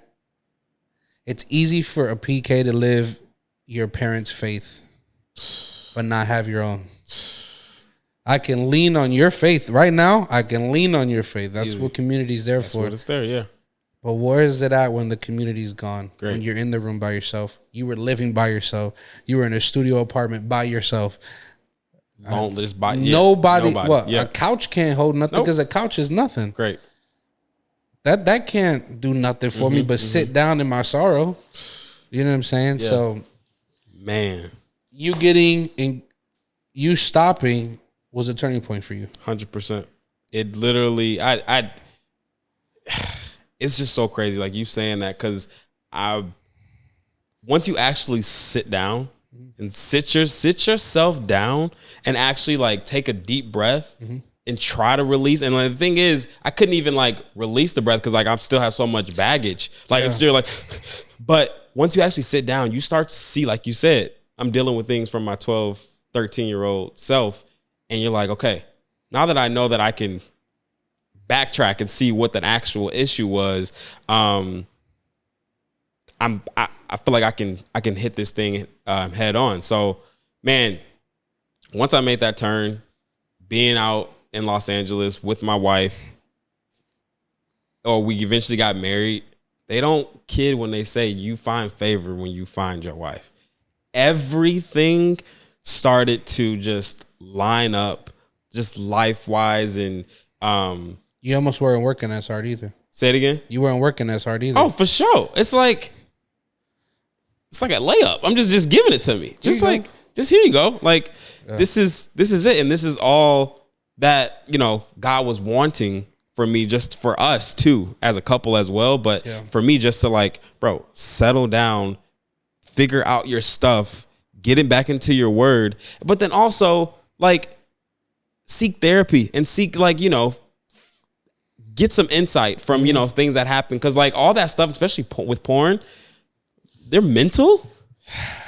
It's easy for a PK to live your parents' faith, but not have your own. I can lean on your faith right now. I can lean on your faith. That's what community's there for. That's what it's there, yeah. But where is it at when the community's gone? Great. When you're in the room by yourself. You were living by yourself. You were in a studio apartment by yourself. Nobody. Well, a couch can't hold nothing because a couch is nothing. Great. That can't do nothing for me but sit down in my sorrow. You know what I'm saying? Yeah. So, man, you getting and you stopping was a turning point for you. 100%. It literally, it's just so crazy. Like you saying that, because once you actually sit down and sit yourself down and actually like take a deep breath and try to release. And like, the thing is, I couldn't even like release the breath because like I still have so much baggage. Like I'm still like, but once you actually sit down, you start to see, like you said, I'm dealing with things from my 12, 13-year-old self. And you're like, okay, now that I know that I can backtrack and see what the actual issue was, I feel like I can hit this thing head on. So, man, once I made that turn, being out in Los Angeles with my wife, or we eventually got married, they don't kid when they say you find favor when you find your wife. Everything started to just line up, just life-wise, and you almost weren't working as hard either. Say it again. You weren't working as hard either. Oh, for sure. It's like a layup. I'm just giving it to me. Just here you go. Like this is it, and this is all that, you know, God was wanting for me, just for us too, as a couple as well. But for me, just to like, bro, settle down, figure out your stuff, getting back into your word, but then also like seek therapy and seek like, you know, get some insight from, you know, things that happen. Cause like all that stuff, especially with porn, they're mental.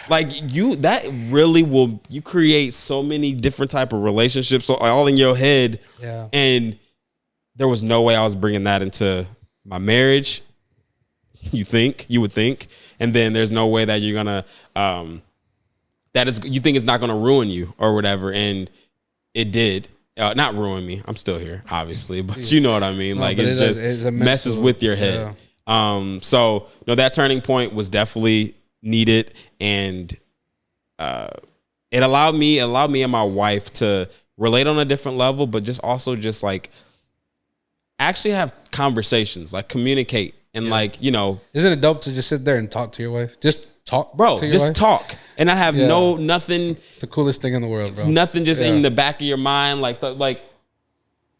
Like that really will, you create so many different type of relationships all in your head. Yeah. And there was no way I was bringing that into my marriage. You would think. And then there's no way that you're going to, you think it's not going to ruin you or whatever. And it did. Not ruin me. I'm still here, obviously, but you know what I mean. No, like it messes with your head. Yeah. So no, that turning point was definitely needed, and it allowed me and my wife to relate on a different level, but just also just like actually have conversations, like communicate, and like, you know, isn't it dope to just sit there and talk to your wife? Just talk, bro. Just talk, and I have nothing. It's the coolest thing in the world, bro. Nothing just in the back of your mind, like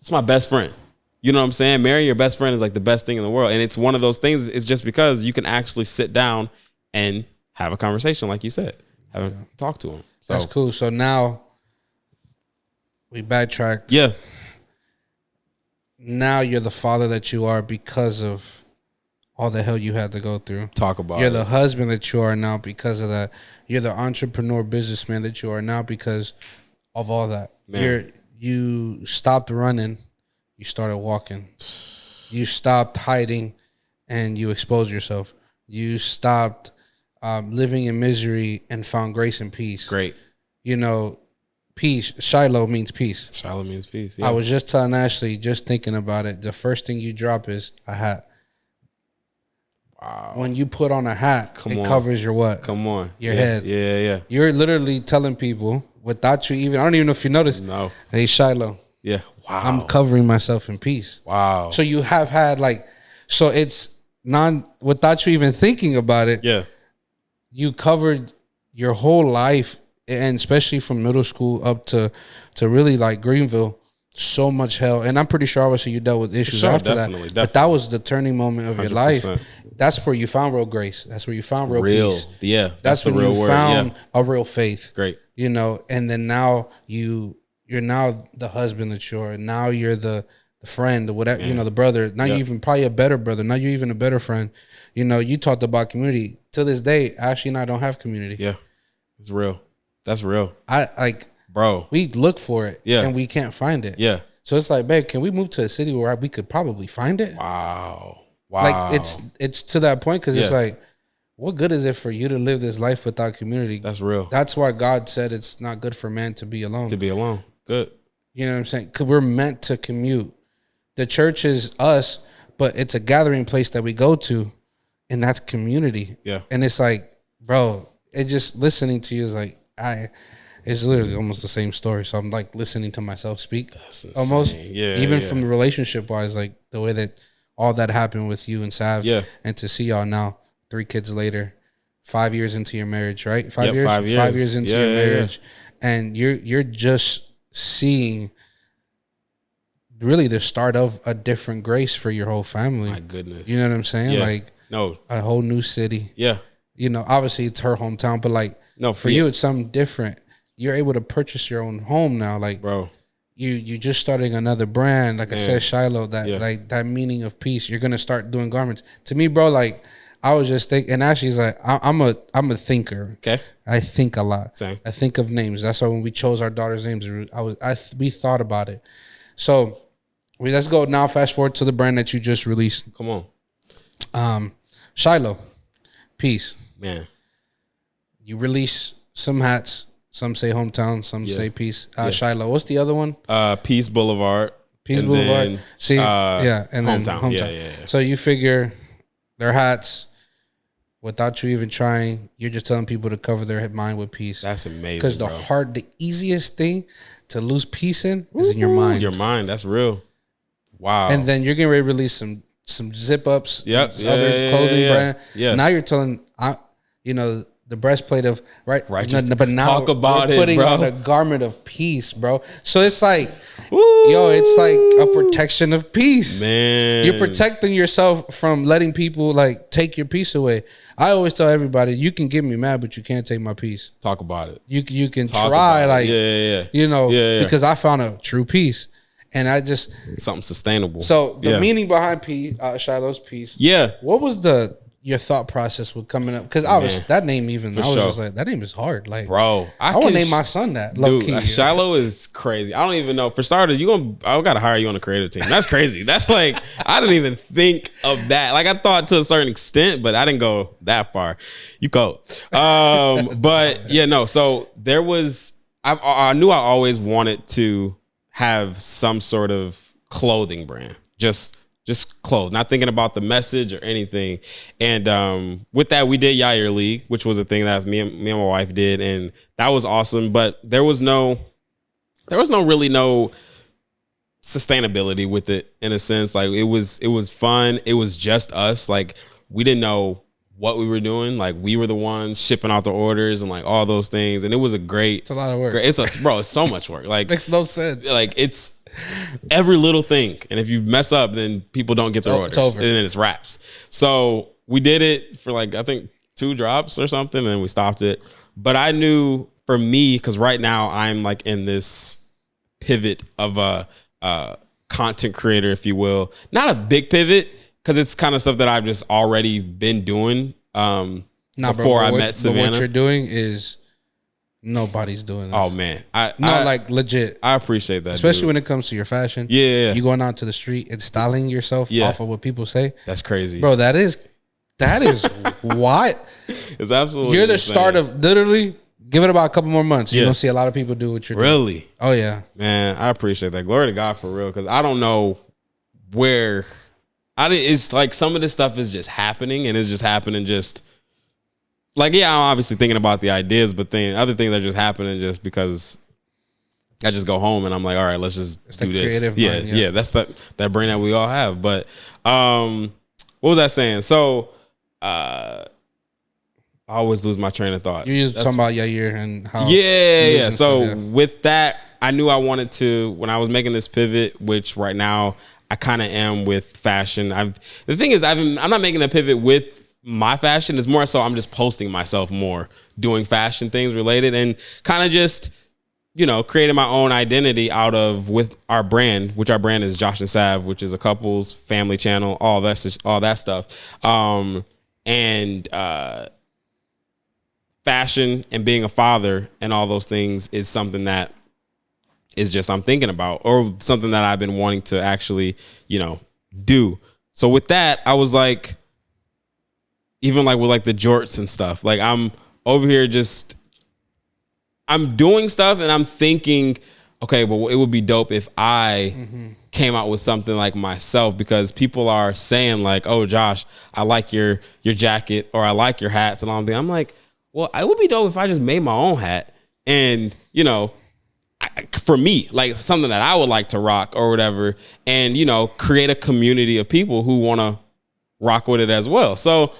it's my best friend. You know what I'm saying? Marrying your best friend is like the best thing in the world, and it's one of those things. It's just because you can actually sit down and have a conversation, like you said, talk to him. So that's cool. So now we backtracked. Yeah. Now you're the father that you are because of all the hell you had to go through. Talk about You're the husband that you are now because of that. You're the entrepreneur businessman that you are now because of all that. Man. You stopped running. You started walking. You stopped hiding and you exposed yourself. You stopped living in misery and found grace and peace. Great. You know, peace. Shiloh means peace. Shiloh means peace. Yeah. I was just telling Ashley, just thinking about it, the first thing you drop is a hat. Wow. When you put on a hat, covers your what? Come on. Your head. Yeah. You're literally telling people without you even, I don't even know if you noticed. No. Hey, Shiloh. Yeah. Wow. I'm covering myself in peace. Wow. So you have had so it's without you even thinking about it. Yeah. You covered your whole life, and especially from middle school up to really like Greenville, so much hell. And I'm pretty sure obviously you dealt with issues after that. But that was the turning moment of 100%. Your life. That's where you found real grace. That's where you found real peace. Yeah. That's when you found a real faith. Great. You know, and then now you're now the husband that you are. Now you're the friend or whatever, you know, the brother. Now you're even probably a better brother. Now you're even a better friend. You know, you talked about community. To this day, Ashley and I don't have community. Yeah. It's real. That's real. Bro, we look for it and we can't find it. Yeah. So it's like, babe, can we move to a city where we could probably find it? Wow. Like it's to that point because it's like, what good is it for you to live this life without community? That's real. That's why God said it's not good for man to be alone. Good. You know what I'm saying? Because we're meant to commute. The church is us, but it's a gathering place that we go to, and that's community. Yeah. And it's like, bro, it just listening to you is like, it's literally almost the same story. So I'm like listening to myself speak almost. Yeah. Even from the relationship wise, like the way that all that happened with you and Sav. Yeah. And to see y'all now, 3 kids later, 5 years into your marriage, right? 5 years? 5 years into your marriage. And you're just seeing really the start of a different grace for your whole family. My goodness. You know what I'm saying? Yeah. Like a whole new city. Yeah. You know, obviously it's her hometown, but like for you, it's something different. You're able to purchase your own home now. Like, bro, you just starting another brand. Like I said, Shiloh, like that meaning of peace. You're gonna start doing garments. To me, bro, like I was just thinking, and Ashley's like, I'm a thinker. Okay, I think a lot. Same. I think of names. That's why when we chose our daughter's names, we thought about it. So let's go now. Fast forward to the brand that you just released. Come on, Shiloh, peace. Man, you release some hats. Some say hometown. Some say peace. Shiloh. What's the other one? Peace Boulevard. Peace Boulevard. See, and hometown. Then hometown. Yeah. So you figure their hats, without you even trying, you're just telling people to cover their mind with peace. That's amazing. Because the easiest thing to lose peace in is in your mind. Your mind. That's real. Wow. And then you're getting ready to release some zip ups. Other clothing brand. Yeah. Now you're telling, the breastplate of righteousness. But now Talk about we're putting bro. on a garment of peace, bro. So it's like, it's like a protection of peace. Man, you're protecting yourself from letting people like take your peace away. I always tell everybody, you can get me mad, but you can't take my peace. Talk about it. You can try, like, because I found a true peace. And I just something sustainable. So the meaning behind Shiloh's peace. Yeah. What was your thought process with coming up? Because that name even I was just like, that name is hard. Like, bro, I would name my son that. Low key. Shiloh is crazy. I don't even know. For starters, I gotta hire you on a creative team. That's crazy. That's like I didn't even think of that. Like I thought to a certain extent, but I didn't go that far. You go. But yeah, no. So there was. I knew I always wanted to have some sort of clothing brand. Just clothes, not thinking about the message or anything. And with that, we did Yair League, which was a thing that me and my wife did, and that was awesome. But there was no sustainability with it, in a sense. Like it was fun. It was just us. Like we didn't know what we were doing. Like we were the ones shipping out the orders and like all those things. And it was it's a lot of work. It's so much work. Like makes no sense. Like it's every little thing. And if you mess up, then people don't get their orders. It's over. And then it's wraps. So we did it for like, I think 2 drops or something. And then we stopped it. But I knew for me, because right now I'm like in this pivot of a content creator, if you will. Not a big pivot, because it's kind of stuff that I've just already been doing before I met Savannah. But what you're doing is nobody's doing this. Oh, man. Like legit. I appreciate that. Especially when it comes to your fashion. Yeah. You going out to the street and styling yourself off of what people say. That's crazy. Bro, that is what? It's absolutely You're the insane. start of literally, give it about a couple more months. You're going to see a lot of people do what you're doing. Really? Oh, yeah. Man, I appreciate that. Glory to God for real, because I don't know where... It's like some of this stuff is just happening, and it's just happening just like, I'm obviously thinking about the ideas, but then other things are just happening just because I just go home and I'm like, all right, let's just do this. Yeah. That's that brain that we all have. But what was I saying? So I always lose my train of thought. You was talking about Yair and how So with that, I knew I wanted to, when I was making this pivot, which right now I kind of am with fashion. The thing is, I'm not making a pivot with my fashion. It's more so I'm just posting myself more, doing fashion things related, and kind of just, creating my own identity out of with our brand, which our brand is Josh and Sav, which is a couples family channel, all that stuff. Fashion and being a father and all those things is something that is just I'm thinking about, or something that I've been wanting to actually, do. So with that, I was like, even like with like the jorts and stuff, like I'm over here I'm doing stuff and I'm thinking, okay, but it would be dope if I came out with something like myself, because people are saying like, oh, Josh, I like your jacket, or I like your hats and all that. I'm like, well, it would be dope if I just made my own hat and, for me, like something that I would like to rock or whatever, and, create a community of people who want to rock with it as well. So,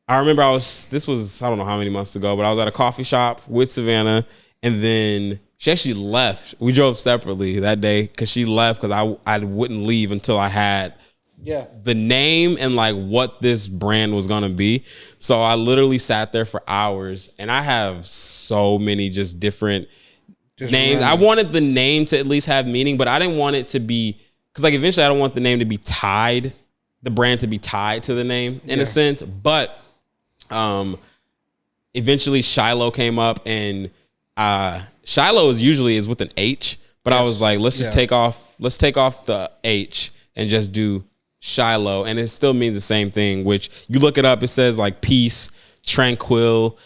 I remember I don't know how many months ago, but I was at a coffee shop with Savannah, and then she actually left. We drove separately that day because she left because I wouldn't leave until I had the name and like what this brand was going to be. So I literally sat there for hours, and I have so many just different names. Random. I wanted the name to at least have meaning, but I didn't want it to be, because like eventually I don't want the name to be tied, the brand to be tied to the name in a sense. But eventually Shiloh came up, and Shiloh is with an H, but I was like, let's take off the H and just do Shiloh, and it still means the same thing, which you look it up, it says like peace, tranquil,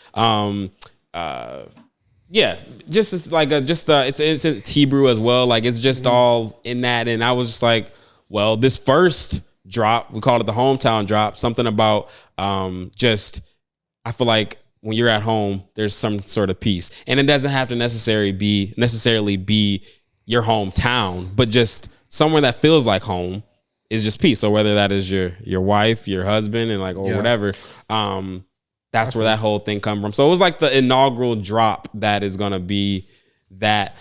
it's Hebrew as well, like it's just all in that. And I was just like, well, this first drop, we called it the hometown drop, something about I feel like when you're at home, there's some sort of peace, and it doesn't have to necessarily be your hometown, but just somewhere that feels like home is just peace. So whether that is your wife, your husband, and like, or whatever, that's where that whole thing come from. So it was like the inaugural drop that is gonna be that.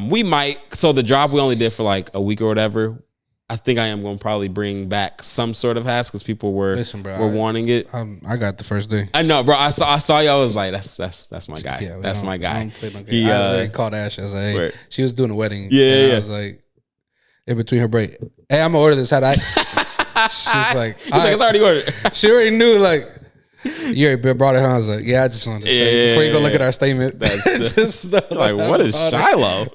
We might. So the drop we only did for like a week or whatever. I think I am going to probably bring back some sort of hats because people were wanting it. I got the first day. I know, bro. I saw you. I was like, that's my guy. Yeah, that's my guy. I literally called Ash. I was like, hey, she was doing a wedding. Yeah. I was like, in between her break, hey, I'm gonna order this hat. She's like, it's already ordered. She already knew, like, you already brought it home. I was like, yeah, I just wanted to tell you before you go look at our statement. Just like, what is Shiloh?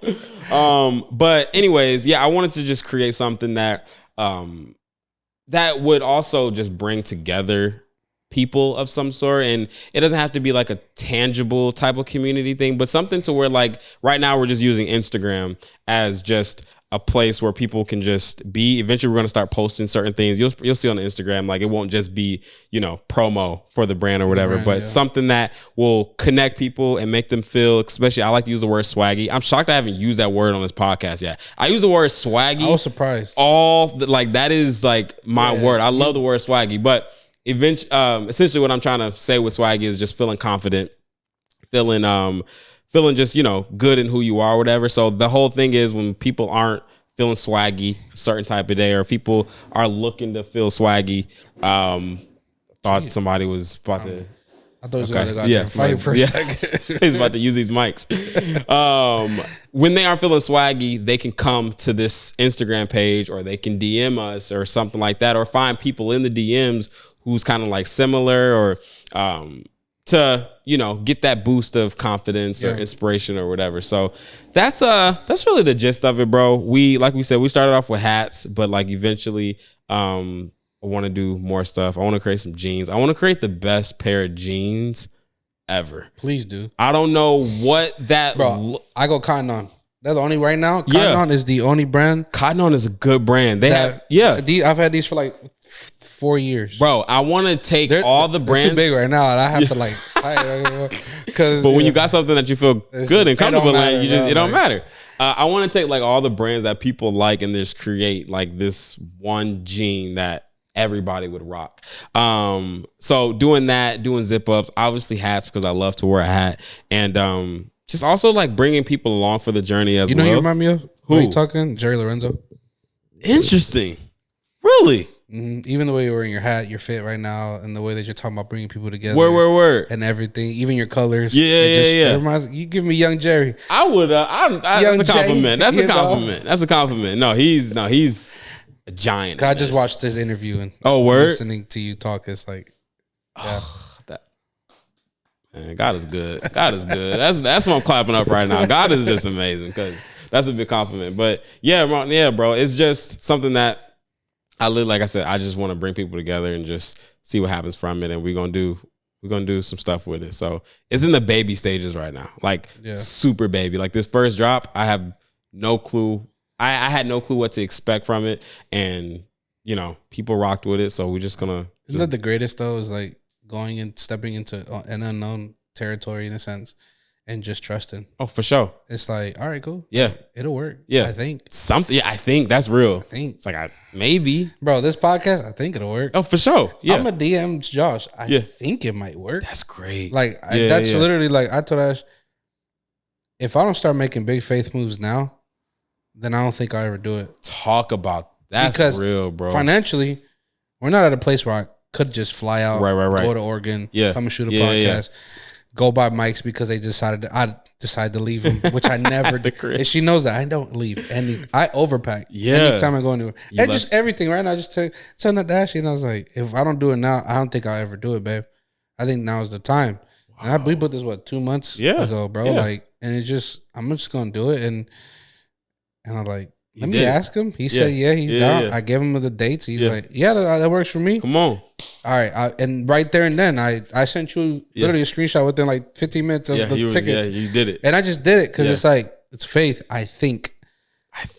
But anyways, yeah, I wanted to just create something that that would also just bring together people of some sort. And it doesn't have to be like a tangible type of community thing, but something to where, like, right now we're just using Instagram as just a place where people can just be. Eventually we're going to start posting certain things. You'll see on the Instagram, like, it won't just be, promo for the brand or whatever, but something that will connect people and make them feel, especially, I like to use the word swaggy. I'm shocked I haven't used that word on this podcast yet. I use the word swaggy. I was surprised. That is like my word. I love the word swaggy, but essentially what I'm trying to say with swaggy is just feeling confident, feeling just, good in who you are or whatever. So the whole thing is when people aren't feeling swaggy a certain type of day, or people are looking to feel swaggy, thought somebody was about to... I thought it was going to fight for a second. He's about to use these mics. When they aren't feeling swaggy, they can come to this Instagram page, or they can DM us or something like that, or find people in the DMs who's kind of like similar, or... to get that boost of confidence or inspiration or whatever. So that's really the gist of it, bro. Like we said, we started off with hats, but like eventually I want to do more stuff. I want to create some jeans. I want to create the best pair of jeans ever. Please do. I don't know what that... Bro, I go Cotton On. They're the only right now. Cotton On is the only brand. Cotton On is a good brand. I've had these for like 4 years, bro. I want to take all the brands. Too big right now, and I have to like. But when you got something that you feel good and comfortable in, it don't matter. I want to take like all the brands that people like and just create like this one jean that everybody would rock. So doing zip ups, obviously hats because I love to wear a hat, and just also like bringing people along for the journey as well. You remind me of? Who are you talking? Jerry Lorenzo. Interesting. Really. Mm-hmm. Even the way you're wearing your hat, your fit right now, and the way that you're talking about bringing people together, word, and everything, even your colors. It reminds you. Give me young Jerry. I would. That's a compliment. That's a compliment. That's a compliment. No, he's a giant. I just watched this interview and listening to you talk. It's like, man, God is good. God is good. That's what I'm clapping up right now. God is just amazing, because that's a big compliment. But bro, it's just something that. Like I said, I just want to bring people together and just see what happens from it, and we're gonna do some stuff with it. So it's in the baby stages right now, like super baby. Like this first drop, I have no clue. I had no clue what to expect from it, and people rocked with it. So we're just gonna. Isn't that the greatest though? Is like going and stepping into an unknown territory in a sense. And just trusting. Oh, for sure. It's like, all right, cool. Yeah. It'll work. Yeah. I think. Something. Yeah, I think that's real. I think. It's like, maybe. Bro, this podcast, I think it'll work. Oh, for sure. Yeah. I'm a DM Josh. I think it might work. That's great. Like, that's literally like, I told Ash, if I don't start making big faith moves now, then I don't think I'll ever do it. Talk about that. That's real, bro. Financially, we're not at a place where I could just fly out, right. go to Oregon, come and shoot a podcast. Go buy mics because I decided to leave them, which I never did. And she knows that I don't leave I overpack. Anytime I go anywhere. And just everything right now. I just tell that Ashley, and I was like, if I don't do it now, I don't think I'll ever do it, babe. I think now is the time. Wow. And we put this 2 months ago, bro. Like, and I'm just gonna do it. And I'm like, let me ask him. He said, he's down. I gave him the dates. He's like, that works for me. Come on. All right. And right there and then, I sent you literally a screenshot within like 15 minutes of the tickets. Yeah, you did it. And I just did it because it's like, it's faith, I think.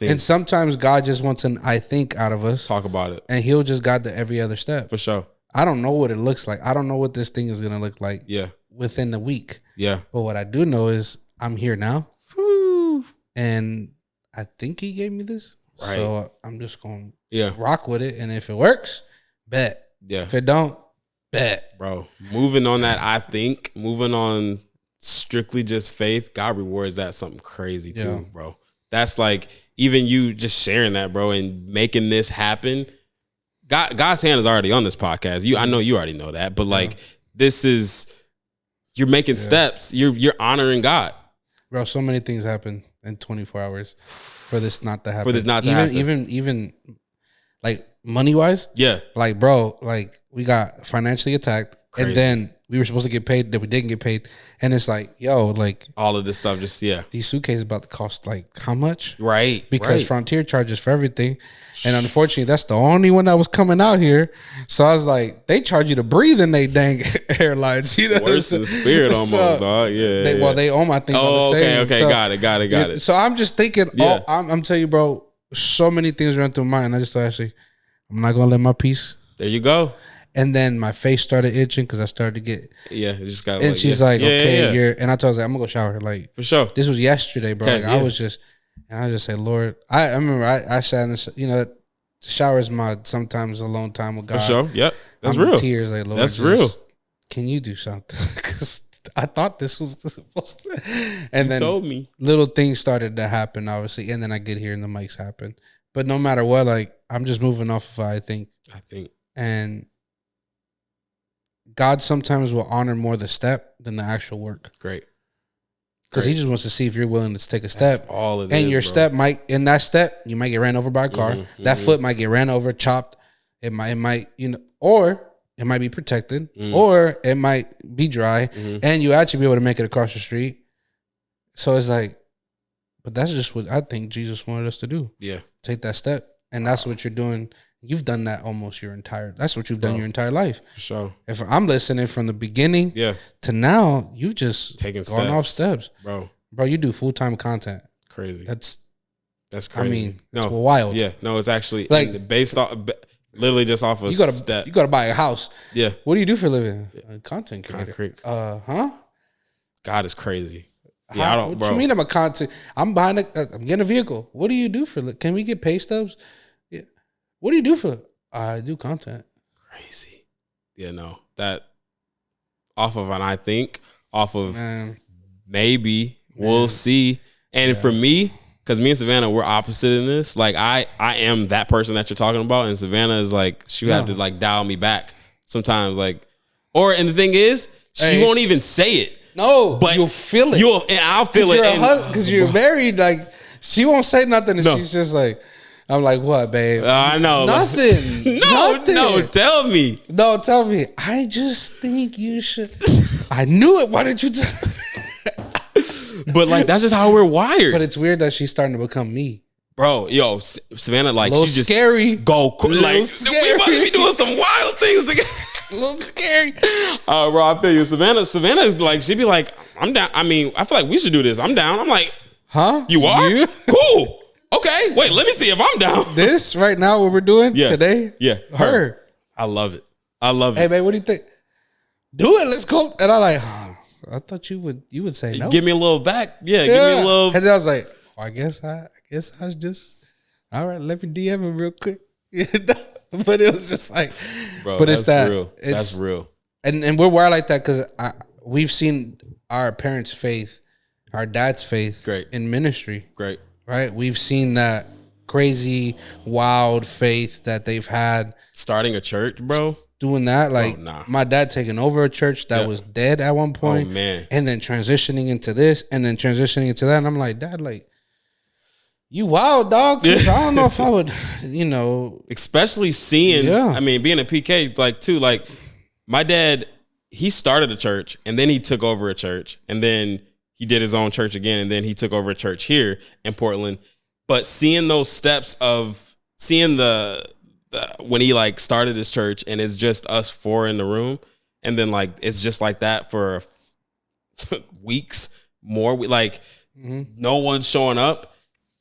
And sometimes God just wants an I think out of us. Talk about it. And he'll just guide to every other step. For sure. I don't know what it looks like. I don't know what this thing is going to look like within the week. Yeah. But what I do know is I'm here now. Whew. And I think he gave me this. Right. So I'm just going to rock with it. And if it works, bet. Yeah. If it don't, Bet. Bro, moving on that, I think, moving on strictly just faith, God rewards that something crazy too, bro. That's like, even you just sharing that, bro, and making this happen. God's hand is already on this podcast. I know you already know that, but like, this is, you're making steps. You're honoring God. Bro, so many things happen in 24 hours for this not to happen. Even like money wise. Yeah. Like, bro, like we got financially attacked. Crazy. And then we were supposed to get paid that we didn't get paid. And it's like, yo, like all of this stuff just, these suitcases about to cost like how much? Right. Because Frontier charges for everything. And unfortunately, that's the only one that was coming out here. So I was like, they charge you to breathe in they dang airlines. You know? Worse than Spirit almost, dog. Yeah. Well, they own my thing. Oh, okay. So, got it. So I'm just thinking, I'm telling you, bro, so many things ran through my mind. I just thought, actually, I'm not going to let my peace. There you go. And then my face started itching because I started to get. It just got. And she's like, okay, you're. And I told her, I'm gonna go shower. Like, for sure. This was yesterday, bro. Like, I was just, and I just say, Lord, I remember I sat in this, the shower is my sometimes alone time with God. For sure. Yep. That's I'm real. In tears, like, Lord, that's real. Can you do something? Because I thought this was supposed to. And then told me little things started to happen, obviously, and then I get here and the mics happen. But no matter what, like, I'm just moving off of I think, and God sometimes will honor more the step than the actual work. Great. Because he just wants to see if you're willing to take a step. That's all it is. And your step might, in that step, you might get ran over by a car. That foot might get ran over, chopped. It might, or it might be protected, or it might be dry, and you actually be able to make it across the street. So it's like, but that's just what I think Jesus wanted us to do. Yeah. Take that step. And that's what you're doing. You've done that that's what you've done your entire life. For sure. If I'm listening from the beginning to now, you've just gone off steps. Bro, you do full-time content. Crazy. That's crazy. I mean, it's wild. Yeah. No, it's actually like based off, literally just off of step. You got to buy a house. Yeah. What do you do for a living? Content creator. God is crazy. Yeah, I don't, what you mean I'm a content? I'm buying I'm getting a vehicle. What do you do for Can we get pay stubs? Yeah. What do you do for I do content. Crazy. Yeah, no. That off of maybe we'll see. And for me, because me and Savannah, we're opposite in this. Like I am that person that you're talking about, and Savannah is like, she would have to like dial me back sometimes. Like, and the thing is, she won't even say it. No, but you'll feel it. And I'll feel it. Because you're married, like, she won't say nothing. And she's just like, I'm like, what, babe? I know. Nothing. Nothing. No, tell me. No, tell me. I just think you should. I knew it. Why did you But, like, that's just how we're wired. But it's weird that she's starting to become me. Bro, Savannah, like, she's just scary. Go, like, scary. We about to be doing some wild things together. A little scary. Bro, I feel you. Savannah is like, she'd be like, I'm down. I mean, I feel like we should do this. I'm down. I'm like, huh? You are? Cool. Okay. Wait, let me see if I'm down. This right now, what we're doing today? Yeah. Her. I love it. Hey, babe, what do you think? Do it. Let's go. And I'm like, I thought you would say no. Give me a little back. Yeah. Give me a little. And then I was like, I guess I was just, all right, let me DM him real quick. But it was just like, bro, but it's that real. That's real. And we're wired like that because we've seen our parents' faith, our dad's faith in ministry. Great. Right? We've seen that crazy, wild faith that they've had. Starting a church, bro. Doing that. Like, my dad taking over a church that was dead at one point. Oh, man. And then transitioning into this and then transitioning into that. And I'm like, Dad, like, you wild, dog. 'Cause I don't know if I would, especially seeing, I mean, being a PK, like, too, like, my dad, he started a church and then he took over a church and then he did his own church again and then he took over a church here in Portland. But seeing those steps of seeing the when he, like, started his church and it's just us four in the room and then, like, it's just like that for weeks more, like, no one's showing up.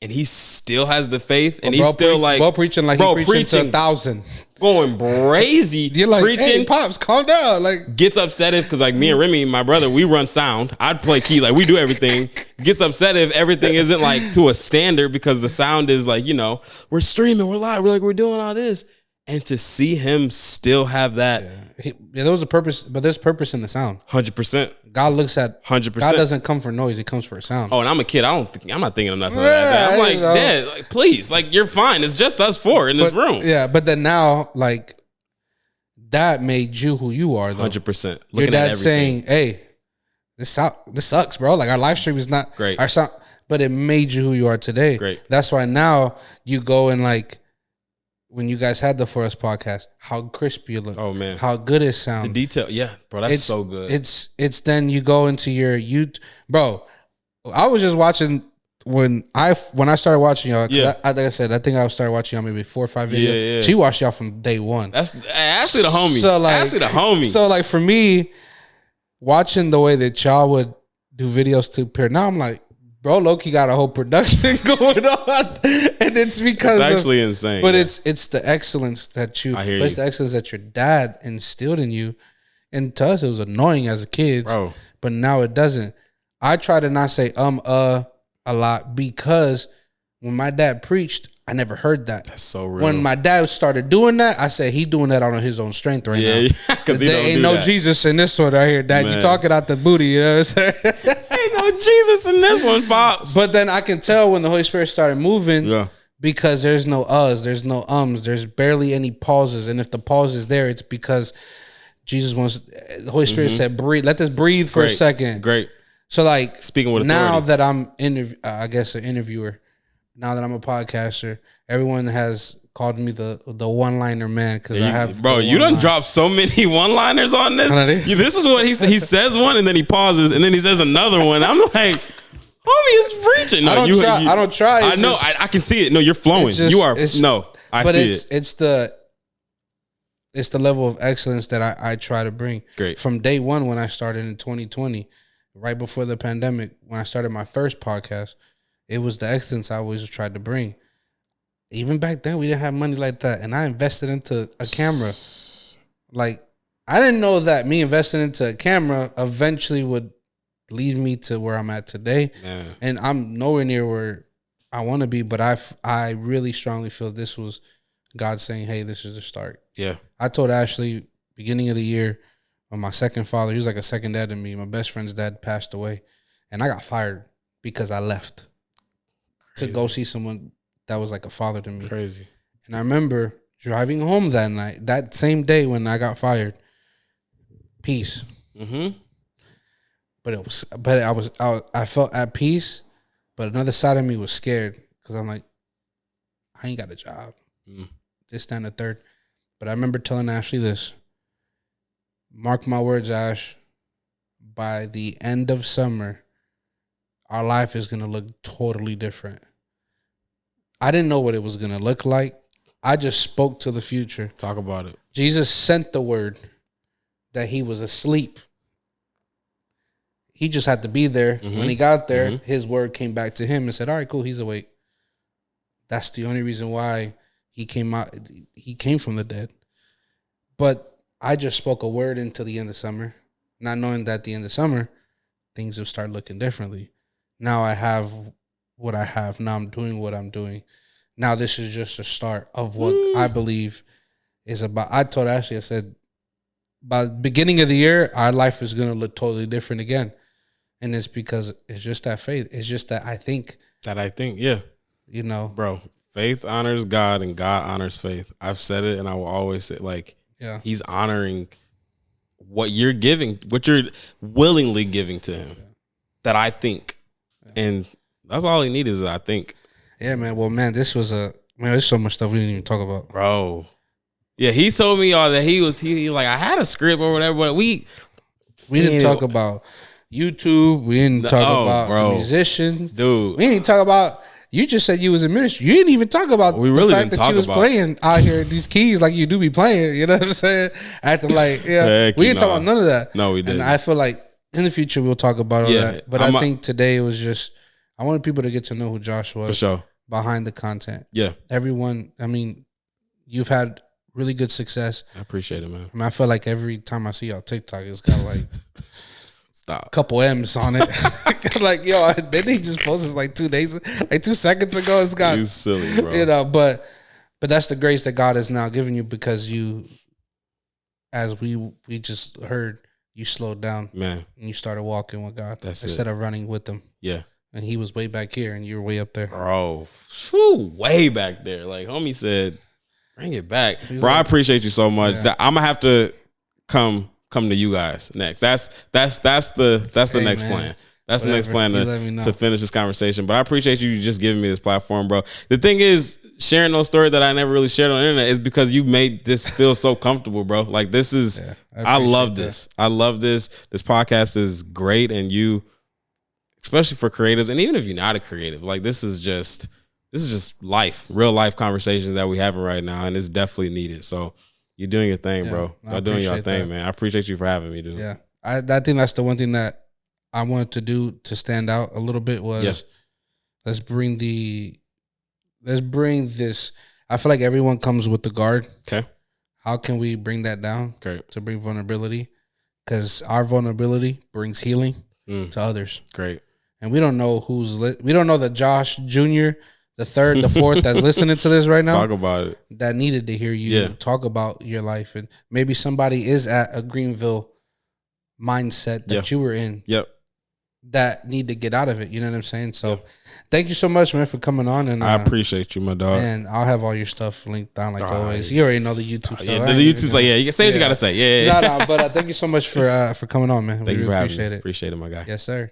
And he still has the faith, and he's still preaching like he preaching to 1,000, going crazy. You're like, preaching, hey, pops, calm down. Like, gets upset if because like me and Remy, my brother, we run sound. I'd play key, like we do everything. Gets upset if everything isn't like to a standard because the sound is like we're streaming, we're live, we're doing all this, And to see him still have that. There was a purpose, but there's purpose in the sound. 100%. God looks at 100%. God doesn't come for noise; He comes for sound. Oh, and I'm a kid. I'm not thinking of nothing like that. I'm like, Dad, like, please, like, you're fine. It's just us four in this room. Yeah, but then now, like, that made you who you are, though. 100%. Your dad saying, "Hey, this sucks, bro. Like, our live stream is not great. Our sound, but it made you who you are today. Great. That's why now you go and, like, when you guys had the For Us podcast, how crisp you look. Oh, man. How good it sounds. The detail. Yeah, bro, that's so good. It's then you go into your YouTube. Bro, I was just watching when I started watching y'all. Yeah. Like I said, I think I started watching y'all maybe 4 or 5 videos. Yeah. She watched y'all from day one. That's actually the homie. So, like, actually the homie. So, like, for me, watching the way that y'all would do videos to pair, now I'm like, bro, Loki got a whole production going on, and it's because it's actually insane. But it's the excellence that you. I hear but it's you. the excellence that your dad instilled in you, and to us it was annoying as a kid, bro. But now it doesn't. I try to not say a lot because when my dad preached, I never heard that. That's so real. When my dad started doing that, I said he doing that on his own strength right now. Yeah, because there ain't no Jesus in this one right here, Dad. Man. You talking out the booty, you know what I'm saying? Ain't no Jesus in this one, Pops. But then I can tell when the Holy Spirit started moving, Yeah. because there's no there's no there's barely any pauses, and if the pause is there, it's because Jesus wants. The Holy Spirit said, "Breathe. Let this breathe for a second." Great. So, like, speaking with now authority. that I'm I guess an interviewer. Now that I'm a podcaster, everyone has called me the one-liner man because I have. Bro, you done dropped so many one-liners on this. This is what he says one, and then he pauses, and then he says another one. I'm like, homie is preaching. No, I don't try. I know. I can see it. No, you're flowing. You are. No, I see it. It's the level of excellence that I try to bring. Great. From day one when I started in 2020, right before the pandemic, when I started my first podcast, it was the excellence I always tried to bring. Even back then, we didn't have money like that, and I invested into a camera. Like, I didn't know that me investing into a camera eventually would lead me to where I'm at today. Man. And I'm nowhere near where I want to be, but I really strongly feel this was God saying, "Hey, this is the start." Yeah. I told Ashley beginning of the year when my second father, he was like a second dad to me. My best friend's dad passed away, and I got fired because I left to go see someone that was like a father to me. Crazy. And I remember driving home that night, that same day when I got fired. Peace. Mm-hmm. I felt at peace, but another side of me was scared because I'm like, I ain't got a job. This, that, and the third. But I remember telling Ashley this. Mark my words, Ash. By the end of summer, our life is going to look totally different. I didn't know what it was going to look like. I just spoke to the future. Talk about it. Jesus sent the word that he was asleep. He just had to be there. When he got there, his word came back to him and said, "All right, cool, he's awake." That's the only reason why he came out. He came from the dead. But I just spoke a word into the end of summer, not knowing that at the end of summer, things will start looking differently. Now I have what I have. Now I'm doing what I'm doing. Now this is just a start of what I believe is about. I told Ashley, I said, by the beginning of the year, our life is going to look totally different again. And it's because it's just that faith. It's just that I think. Yeah. You know. Bro, faith honors God and God honors faith. I've said it and I will always say, like, yeah, he's honoring what you're giving, what you're willingly giving to him. Yeah. That I think. Yeah. And that's all he needs is I think. Yeah, man. Well, man, there's so much stuff we didn't even talk about. Bro. Yeah, he told me all that he like, I had a script or whatever, but we didn't talk about YouTube. We didn't talk about the musicians. Dude. We didn't talk about, you just said you was a ministry. You didn't even talk about the fact that you was playing out here these keys like you do be playing. You know what I'm saying? Acting like, we didn't talk about none of that. No, we didn't. And I feel like in the future we'll talk about all that. But I think today it was just, I wanted people to get to know who Josh was. For sure. Behind the content. Yeah. Everyone, I mean, you've had really good success. I appreciate it, man. I mean, I feel like every time I see y'all TikTok, it's got like stop a couple M's on it. Like, yo, didn't he just post this like 2 days, like 2 seconds ago? It's got you silly, bro. You know, but But that's the grace that God has now given you because you, as we just heard, you slowed down, man, and you started walking with God instead of running with Him. Yeah, and He was way back here, and you were way up there, bro. Way back there. Like homie said, bring it back, bro. I appreciate you so much. Yeah. I'm gonna have to come to you guys next. That's the next plan. That's the next plan to finish this conversation. But I appreciate you just giving me this platform, bro. The thing is, sharing those stories that I never really shared on the internet is because you made this feel so comfortable, bro. Like this is, I love this. I love this. This podcast is great. And you, especially for creatives, and even if you're not a creative, like this is just life, real life conversations that we having right now. And it's definitely needed. So you're doing your thing, bro. You're doing your thing, man. I appreciate you for having me, dude. Yeah. I think that's the one thing that I wanted to do to stand out a little bit was let's bring this. I feel like everyone comes with the guard. Okay. How can we bring that down? Great. To bring vulnerability, because our vulnerability brings healing to others. Great. And we don't know we don't know the Josh Jr., the third, the fourth that's listening to this right now. Talk about it. That needed to hear you talk about your life. And maybe somebody is at a Greenville mindset that you were in. Yep. That need to get out of it. You know what I'm saying? So thank you so much, man, for coming on. And I appreciate you, my dog. And I'll have all your stuff linked down like always. You already know the YouTube stuff. Yeah, the YouTube's like, you can say what you got to say. Yeah. No, but thank you so much for coming on, man. Thank you for having me. Appreciate it. Appreciate it, my guy. Yes, sir.